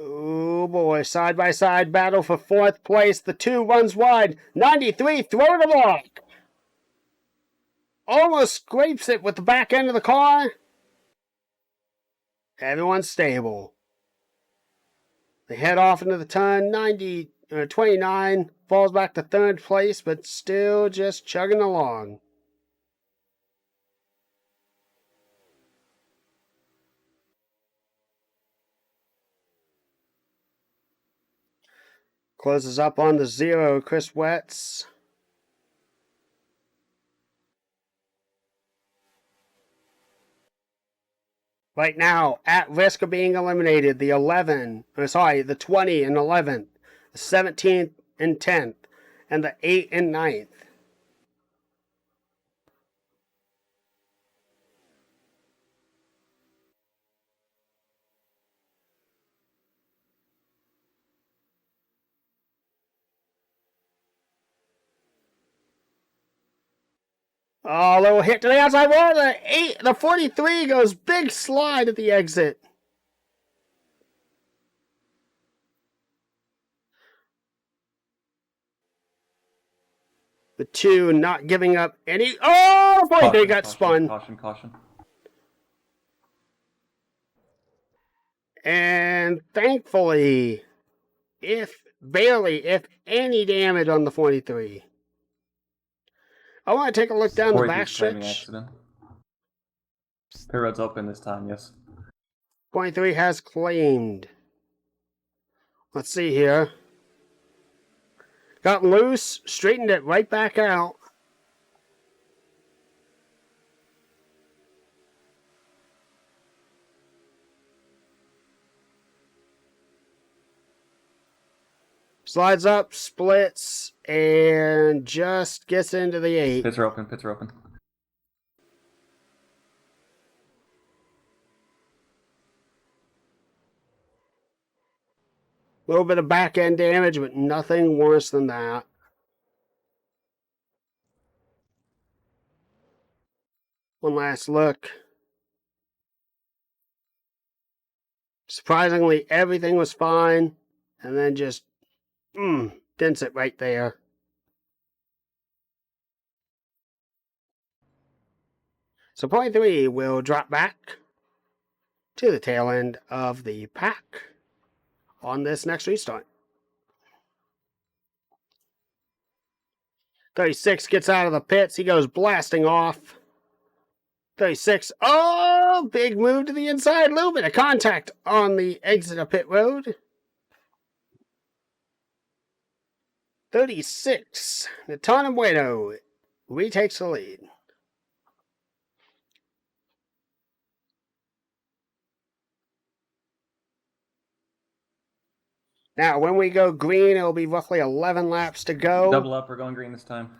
Oh boy, side by side battle for 4th place. The 2 runs wide. 93 throw the block. Almost scrapes it with the back end of the car. Everyone's stable. They head off into the turn. 29 falls back to 3rd place, but still just chugging along. Closes up on the 0, Chris Wetz. Right now, at risk of being eliminated, the 20 and 11th, the 17th and 10th, and the 8th and 9th. Oh, little hit to the outside wall. The 43 goes big slide at the exit. The 2 not giving up any. Oh boy, they got spun. Caution. And thankfully, if any damage on the 43. I want to take a look down the backstretch. Pit road's open this time, yes. 23 has claimed. Let's see here. Got loose, straightened it right back out. Slides up, splits, and just gets into the 8. Pits are open. A little bit of back end damage, but nothing worse than that. One last look. Surprisingly, everything was fine, and then just dents it right there. So point 3 will drop back to the tail end of the pack on this next restart. 36 gets out of the pits. He goes blasting off. 36. Oh, big move to the inside. A little bit of contact on the exit of pit road. 36. Natana Bueno retakes the lead. Now, when we go green, it'll be roughly 11 laps to go. Double up, we're going green this time.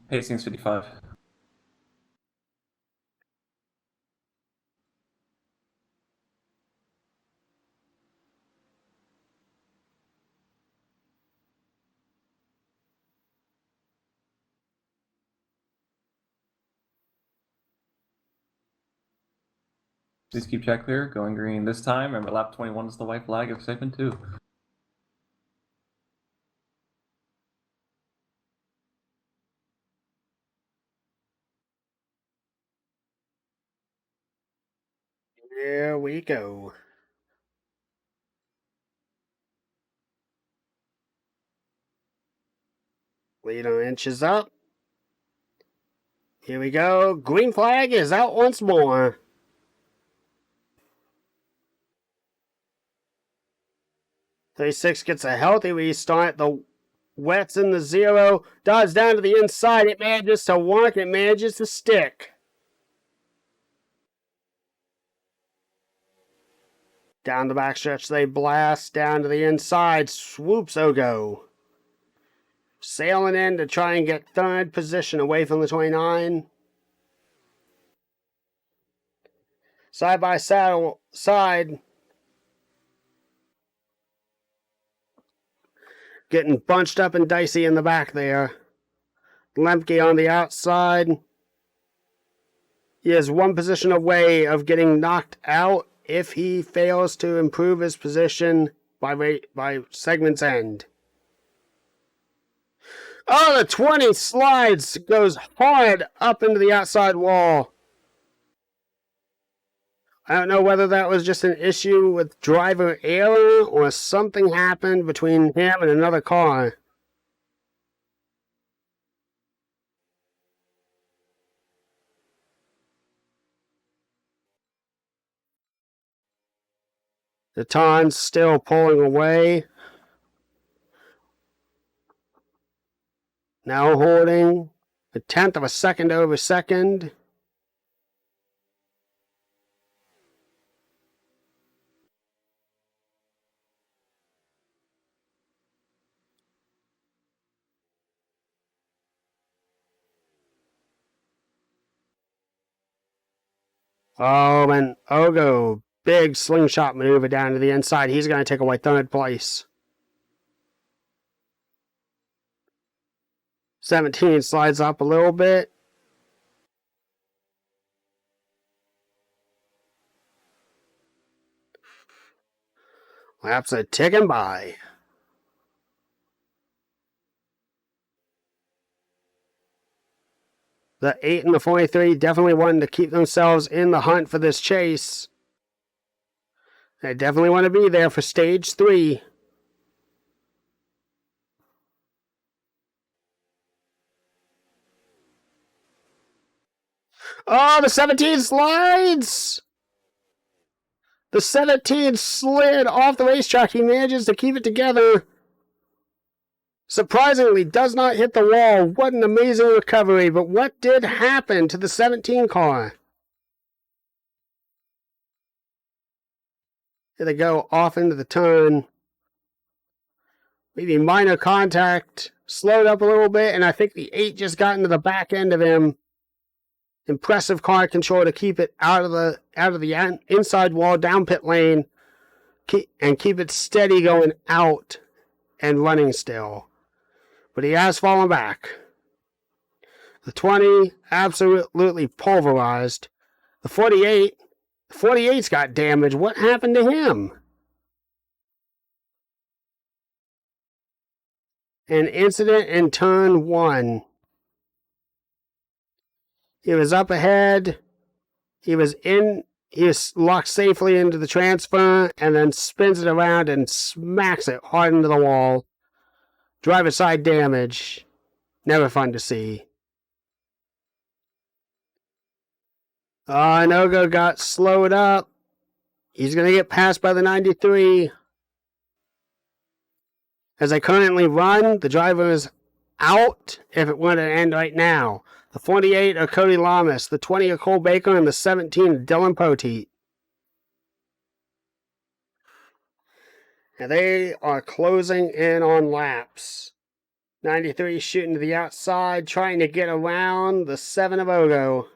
Pacing's 55. Please keep track clear, going green this time. Remember, lap 21 is the white flag of segment 2. Here we go. Leader inches up. Here we go. Green flag is out once more. "36 gets a healthy restart. The wet's in the zero. Dives down to the inside. It manages to walk. It manages to stick. Down the backstretch they blast. Down to the inside. Swoops Ogo. Sailing in to try and get third position away from the 29. Side by side. Getting bunched up and dicey in the back there. Lemke on the outside. He is one position away of getting knocked out if he fails to improve his position by segment's end. Oh, the 20 slides, goes hard up into the outside wall. I don't know whether that was just an issue with driver error or something happened between him and another car. The Ton's still pulling away. Now holding a tenth of a second over second. Oh, and Ogo, big slingshot maneuver down to the inside. He's going to take away third place. 17 slides up a little bit. Laps are ticking by. The 8 and the 43 definitely wanting to keep themselves in the hunt for this chase. They definitely want to be there for stage 3. Oh, the 17 slides! The 17 slid off the racetrack. He manages to keep it together. Surprisingly, does not hit the wall. What an amazing recovery. But what did happen to the 17 car? Here they go off into the turn. Maybe minor contact. Slowed up a little bit, and I think the 8 just got into the back end of him. Impressive car control to keep it out of the inside wall, down pit lane, and keep it steady going out and running still. But he has fallen back. The 20 absolutely pulverized. The 48's got damage. What happened to him? An incident in turn 1. He was up ahead. He was locked safely into the transfer and then spins it around and smacks it hard into the wall. Driver side damage. Never fun to see. Nogo got slowed up. He's going to get passed by the 93. As I currently run, the driver is out if it were to end right now. The 48 are Cody Lamas, the 20 are Cole Baker, and the 17 are Dylan Poteet. And they are closing in on laps. 93 shooting to the outside, trying to get around the 7 of Ogo.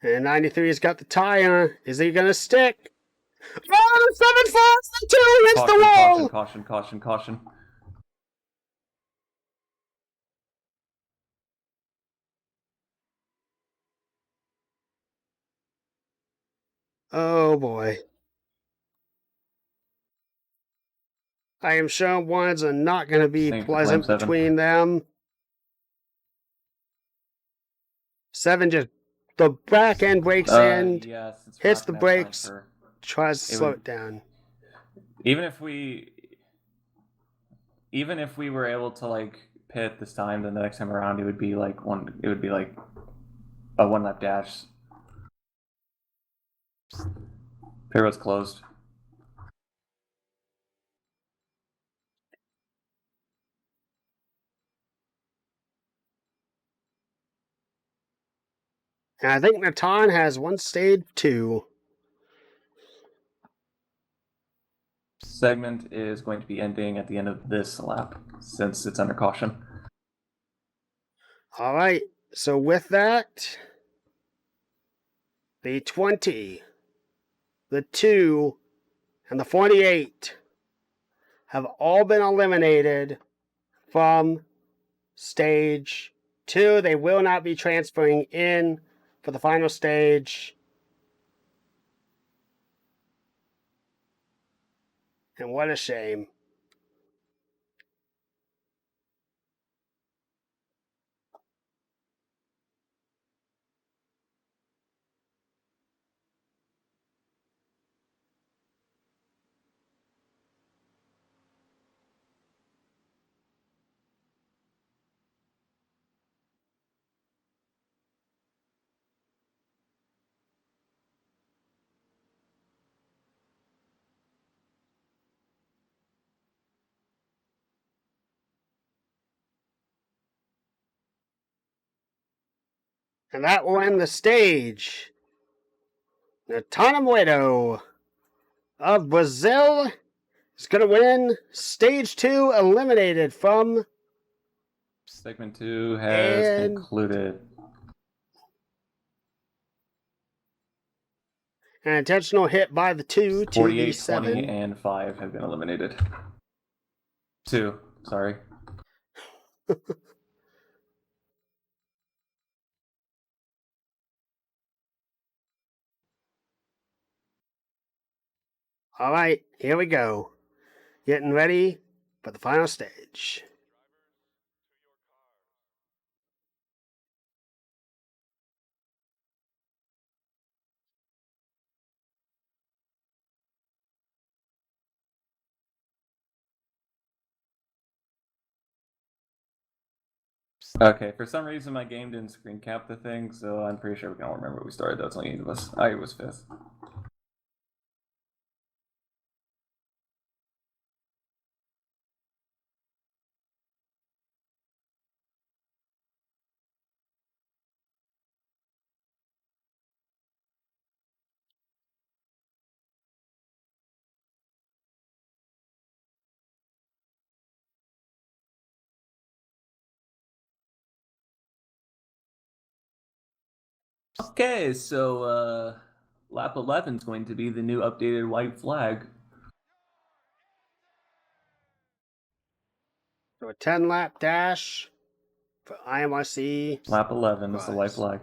And 93's got the tire. Is he going to stick? Oh, 7 falls, the 2 hits the wall! Caution. Oh boy. I am sure ones are not going to be pleasant between them. 7 just, the back end breaks in, yes, hits the brakes, tries to slow it down. Even if we were able to like pit this time, then the next time around it would be like a 1 lap dash. Pit road's closed. And I think Natan has one stage 2. Segment is going to be ending at the end of this lap since it's under caution. All right. So with that, the 20, the 2, and the 48 have all been eliminated from stage 2. They will not be transferring in for the final stage. And what a shame. And that will end the stage. Natanamuedo of Brazil is going to win stage 2, eliminated from segment 2 has concluded. An intentional hit by the 2 to 48, the 7. 20, and 5 have been eliminated. 2, sorry. All right, here we go. Getting ready for the final stage. Okay, for some reason my game didn't screen cap the thing, so I'm pretty sure we can all remember where we started. That's only 8 of us. I was 5th. Okay, so lap 11 is going to be the new updated white flag. So a 10-lap dash for IMRC. Lap 11 is the white flag.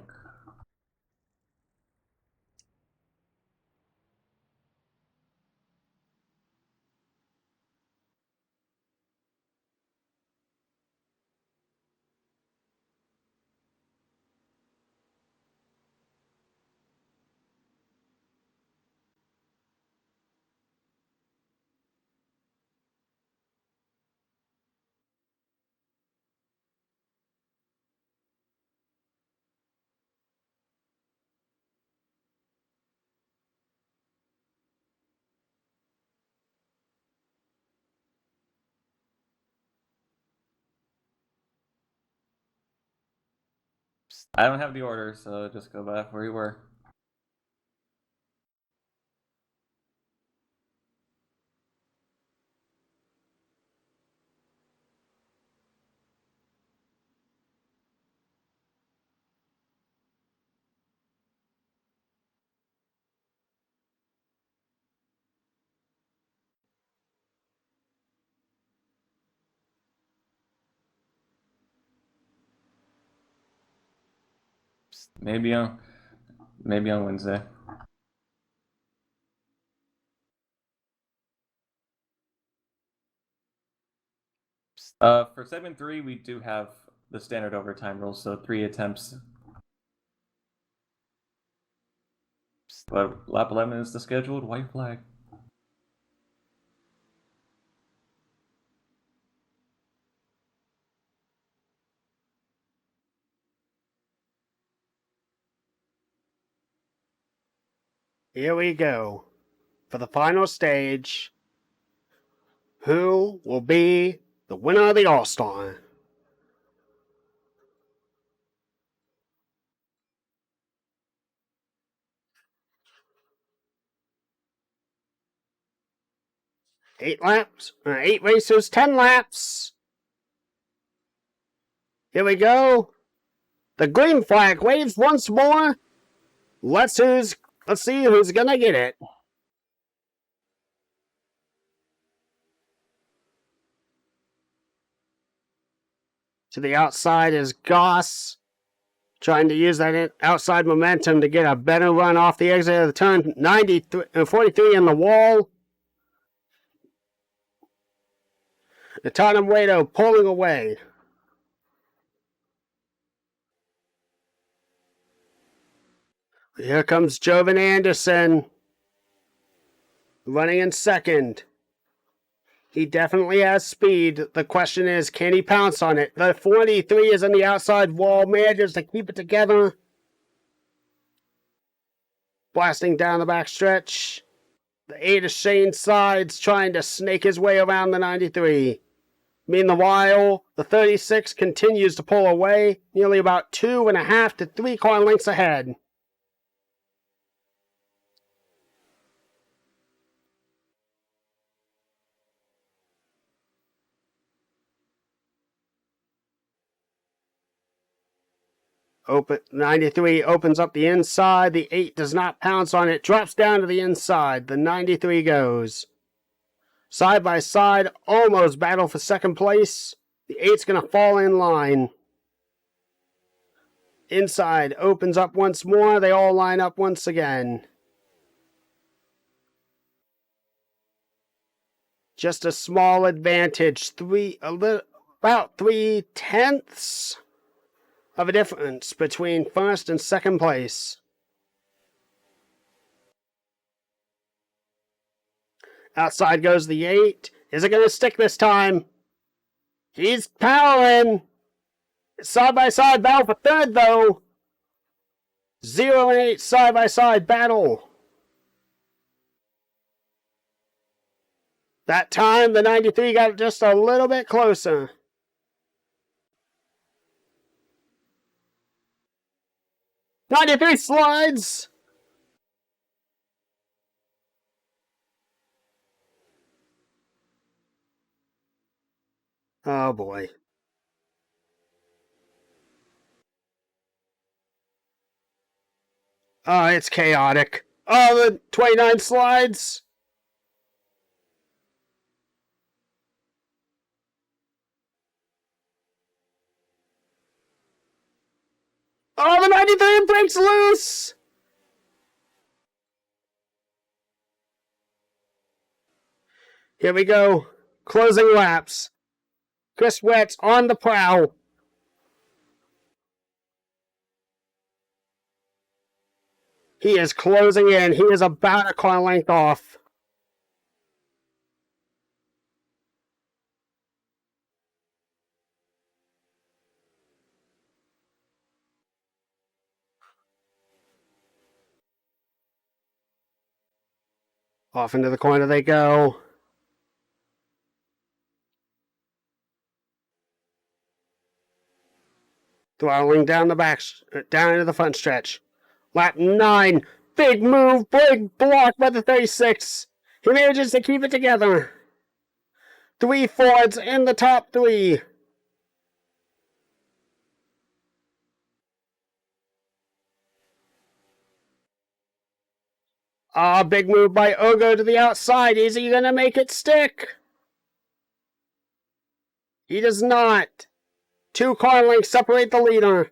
I don't have the order, so just go back where you were. Maybe on Wednesday. For segment 3, we do have the standard overtime rule, so 3 attempts. But lap 11 is the scheduled white flag. Here we go. For the final stage, who will be the winner of the All-Star? Eight racers, 10 laps. Here we go. The green flag waves once more. Let's see who's gonna get it. To the outside is Goss, trying to use that outside momentum to get a better run off the exit of the turn. 43 in the wall. The Tottenham Waito pulling away. Here comes Jovan Anderson, running in second. He definitely has speed. The question is, can he pounce on it? The 43 is on the outside wall, manages to keep it together. Blasting down the backstretch. The 8 is Shane Sides, trying to snake his way around the 93. Meanwhile, the 36 continues to pull away, nearly about 2.5 to 3 car lengths ahead. Open 93 opens up the inside. The 8 does not pounce on it. Drops down to the inside. The 93 goes. Side by side, almost battle for second place. The 8's going to fall in line. Inside opens up once more. They all line up once again. Just a small advantage. About 3/10 of a difference between first and second place. Outside goes the 8. Is it going to stick this time? He's powering. Side by side battle for third, though. 0 and 8 side by side battle. That time, the 93 got just a little bit closer. '93 slides. Oh boy. Oh, it's chaotic. Oh, the 29 slides. Oh, the 93 breaks loose. Here we go. Closing laps. Chris Wett's on the prowl. He is closing in. He is about a car length off. Off into the corner they go. throttling down down into the front stretch. Lap 9, big move, big block by the 36. He manages to keep it together. 3 Fords in the top 3. Big move by Ogo to the outside. Is he going to make it stick? He does not. 2 car lengths separate the leader.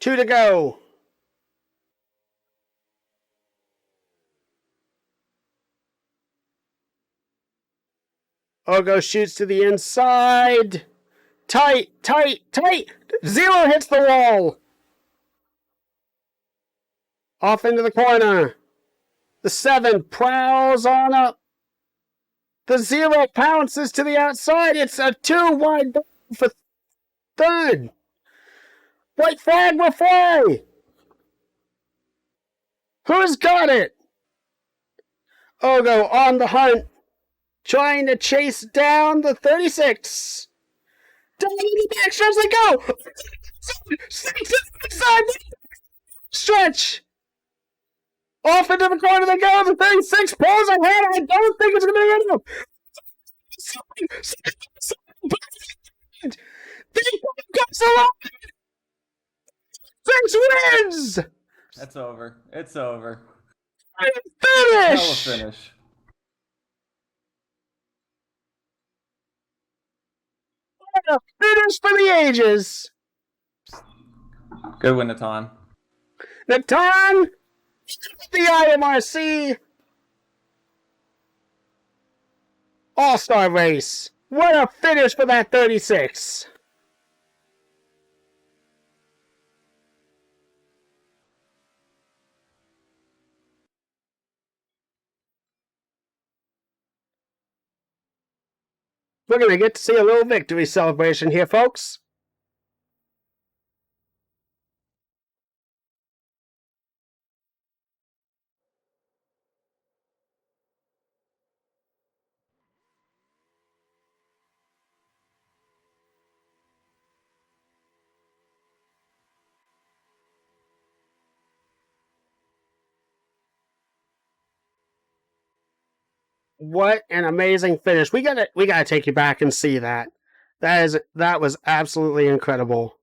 2 to go. Ogo shoots to the inside. Tight. 0 hits the wall. Off into the corner. The 7 prowls on up. The 0 pounces to the outside. It's a 2 wide for third. White flag will fly. Who's got it? Ogo on the hunt, trying to chase down the 36. Down the extras they go. Stretch. Off into the corner they go. The 36 pulls ahead. I don't think it's going to be enough. Six wins. That's over. It's over. Finish. Hell of a finish. What a finish for the ages. Good win, Natan. Natan, the IMRC All-Star race. What a finish for that 36. We're going to get to see a little victory celebration here, folks. What an amazing finish. We gotta take you back and see that. That was absolutely incredible.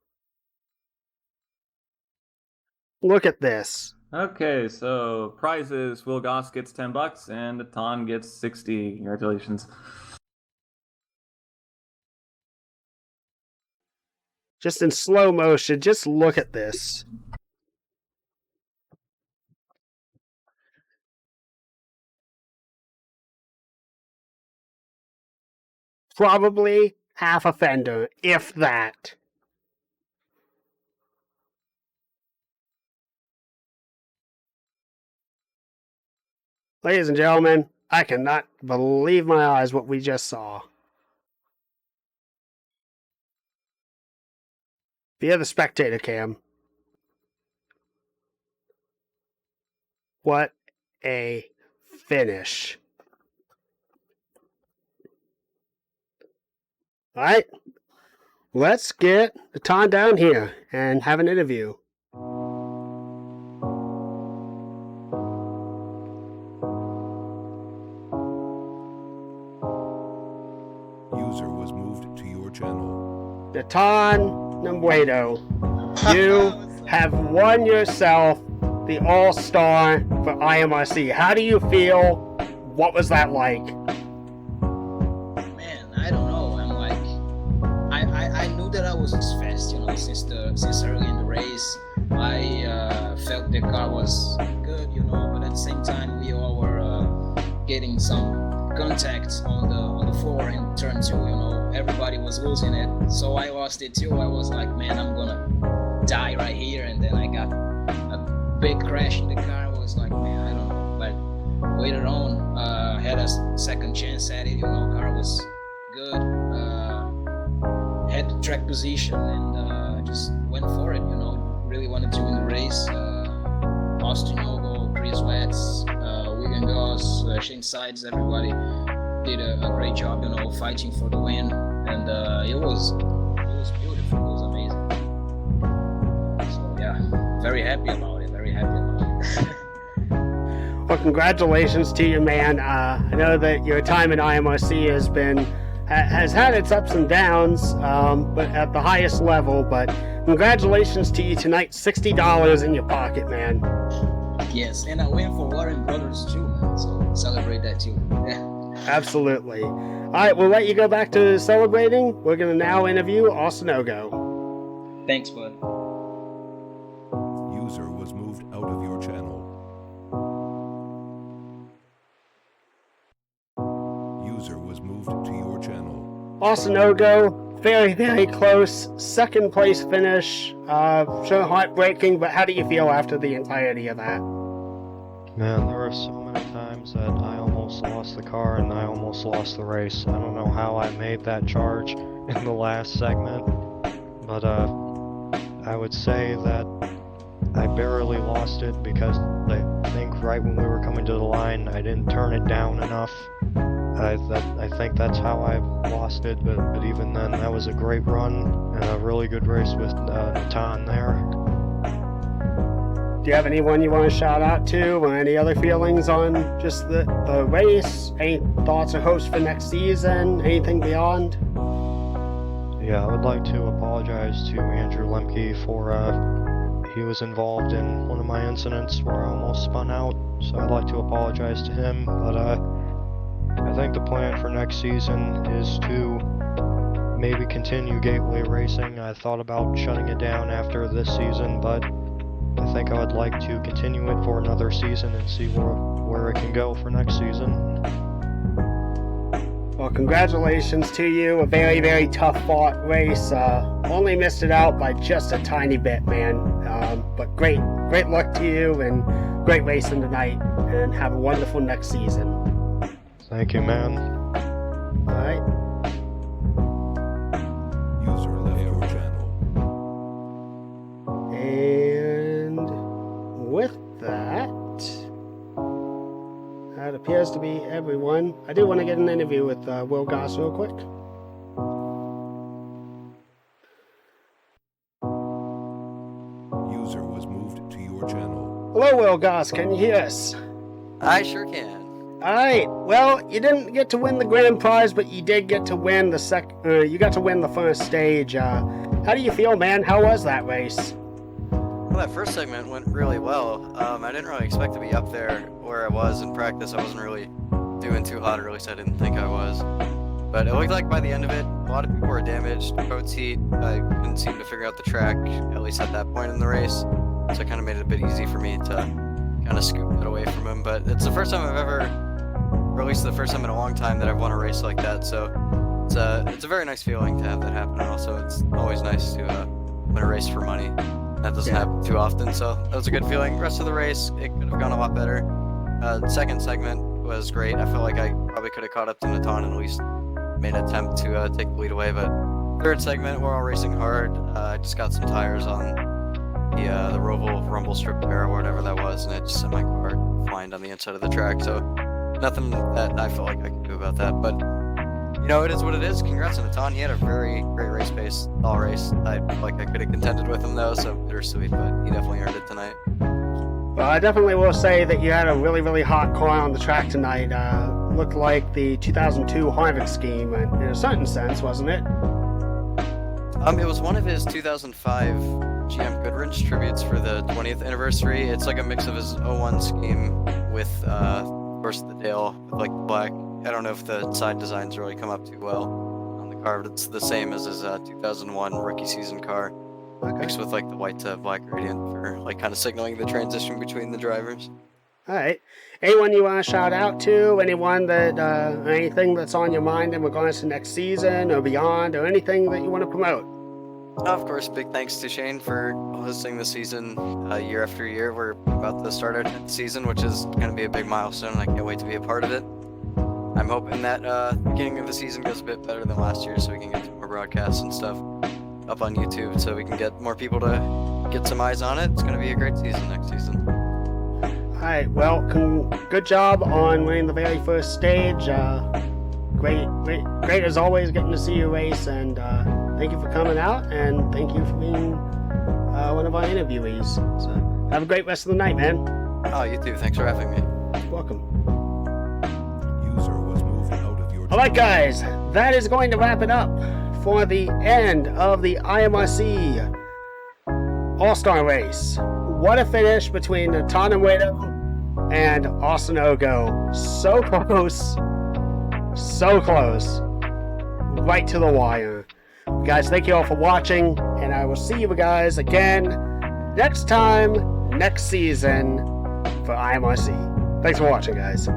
Look at this. Okay, so prizes. Will Goss gets $10 and Natan gets 60. Congratulations. Just in slow motion, just look at this. Probably half a fender, if that. Ladies and gentlemen, I cannot believe my eyes what we just saw. Via the spectator cam. What a finish. Alright, let's get Natan down here and have an interview. User was moved to your channel. Natan Nambuedo, you have won yourself the All-Star for IMRC. How do you feel? What was that like? Man, I don't know. I'm like, I knew that I was fast, since early in the race. I felt the car was good, but at the same time we all were getting some contact on the floor in turn 2. Everybody was losing it, so I lost it too. I was like, man, I'm gonna die right here, and then I got a big crash in the car. I was like, man, I don't know, but later on, had a second chance at it. Car was good, had the track position, and just went for it. Really wanted to win the race. Austin Ogo, Chris Letts, Wigan Goss, Shane Sides, everybody did a great job, fighting for the win, and it was was beautiful. It was amazing. So yeah, very happy about it. Very happy about it. Well, congratulations to you, man. I know that your time in IMRC has had its ups and downs, but at the highest level. But congratulations to you tonight. $60 in your pocket, man. Yes, and I went for Warren Brothers too, man. So celebrate that too. Yeah. Absolutely. All right, we'll let you go back to celebrating. We're going to now interview Austin-Ogo. Thanks, bud. User was moved out of your channel. User was moved to your channel. Austin-Ogo, very, very close. Second place finish. Sure heartbreaking, but how do you feel after the entirety of that? Man, there were so many times that I almost lost the car and I almost lost the race. I don't know how I made that charge in the last segment, but I would say that I barely lost it because I think right when we were coming to the line, I didn't turn it down enough. I think that's how I lost it, but even then, that was a great run and a really good race with Natan there. Do you have anyone you want to shout out to, or any other feelings on just the race? Any thoughts or hopes for next season? Anything beyond? Yeah, I would like to apologize to Andrew Lemke for he was involved in one of my incidents where I almost spun out, so I'd like to apologize to him, but I think the plan for next season is to maybe continue Gateway Racing. I thought about shutting it down after this season, but I think I would like to continue it for another season and see where it can go for next season. Well, congratulations to you. A very, very tough fought race. Only missed it out by just a tiny bit, man. But great luck to you, and great racing tonight, and have a wonderful next season. Thank you, man. All right. User left your channel. And with that appears to be everyone. I do want to get an interview with Will Goss real quick. User was moved to your channel. Hello, Will Goss. Can you hear us? I sure can. All right. Well, you didn't get to win the grand prize, but you did get to win you got to win the first stage. How do you feel, man? How was that race? Well, that first segment went really well. I didn't really expect to be up there where I was in practice. I wasn't really doing too hot, or at least I didn't think I was. But it looked like by the end of it, a lot of people were damaged. Coats heat, I couldn't seem to figure out the track, at least at that point in the race. So it kind of made it a bit easy for me to kind of scoop it away from him. But it's the first time I've ever, or at least the first time in a long time, that I've won a race like that. So it's a very nice feeling to have that happen. And also, it's always nice to win a race for money. That doesn't happen too often, so that was a good feeling. Rest of the race, it could have gone a lot better. The second segment was great. I felt like I probably could have caught up to Natan and at least made an attempt to take the lead away. But third segment, we're all racing hard. I just got some tires on the Roval rumble strip tear or whatever that was, and it just sent my car flying down the inside of the track. So nothing that I felt like I could do about that. But you know, it is what it is. Congrats to Natan. He had a very great race pace all race. I feel like I could have contended with him though, so bittersweet, but he definitely earned it tonight. Well, I definitely will say that you had a really, really hot car on the track tonight. Looked like the 2002 Harvick scheme in a certain sense, wasn't it? It was one of his 2005 GM Goodwrench tributes for the 20th anniversary. It's like a mix of his 01 scheme with, of course, the Dale with like the black. I don't know if the side designs really come up too well on the car, but it's the same as his 2001 rookie season car, mixed with like the white to black gradient for like kind of signaling the transition between the drivers. All right. Anyone you want to shout out to? Anyone that, anything that's on your mind in regards to next season or beyond, or anything that you want to promote? Of course, big thanks to Shane for hosting the season year after year. We're about to start our 10th season, which is going to be a big milestone. I can't wait to be a part of it. I'm hoping that the beginning of the season goes a bit better than last year, so we can get some more broadcasts and stuff up on YouTube, so we can get more people to get some eyes on it. It's going to be a great season next season. All right, well, good job on winning the very first stage. great as always getting to see you race, and thank you for coming out, and thank you for being one of our interviewees. So have a great rest of the night, man. Oh, you too. Thanks for having me. You're welcome. User was moved out of your Alright guys, that is going to wrap it up for the end of the IMRC All-Star Race. What a finish between Tana Uedo and Austin Ogo. So close. So close. Right to the wire. Guys, thank you all for watching, and I will see you guys again next time, next season for IMRC. Thanks for watching, guys.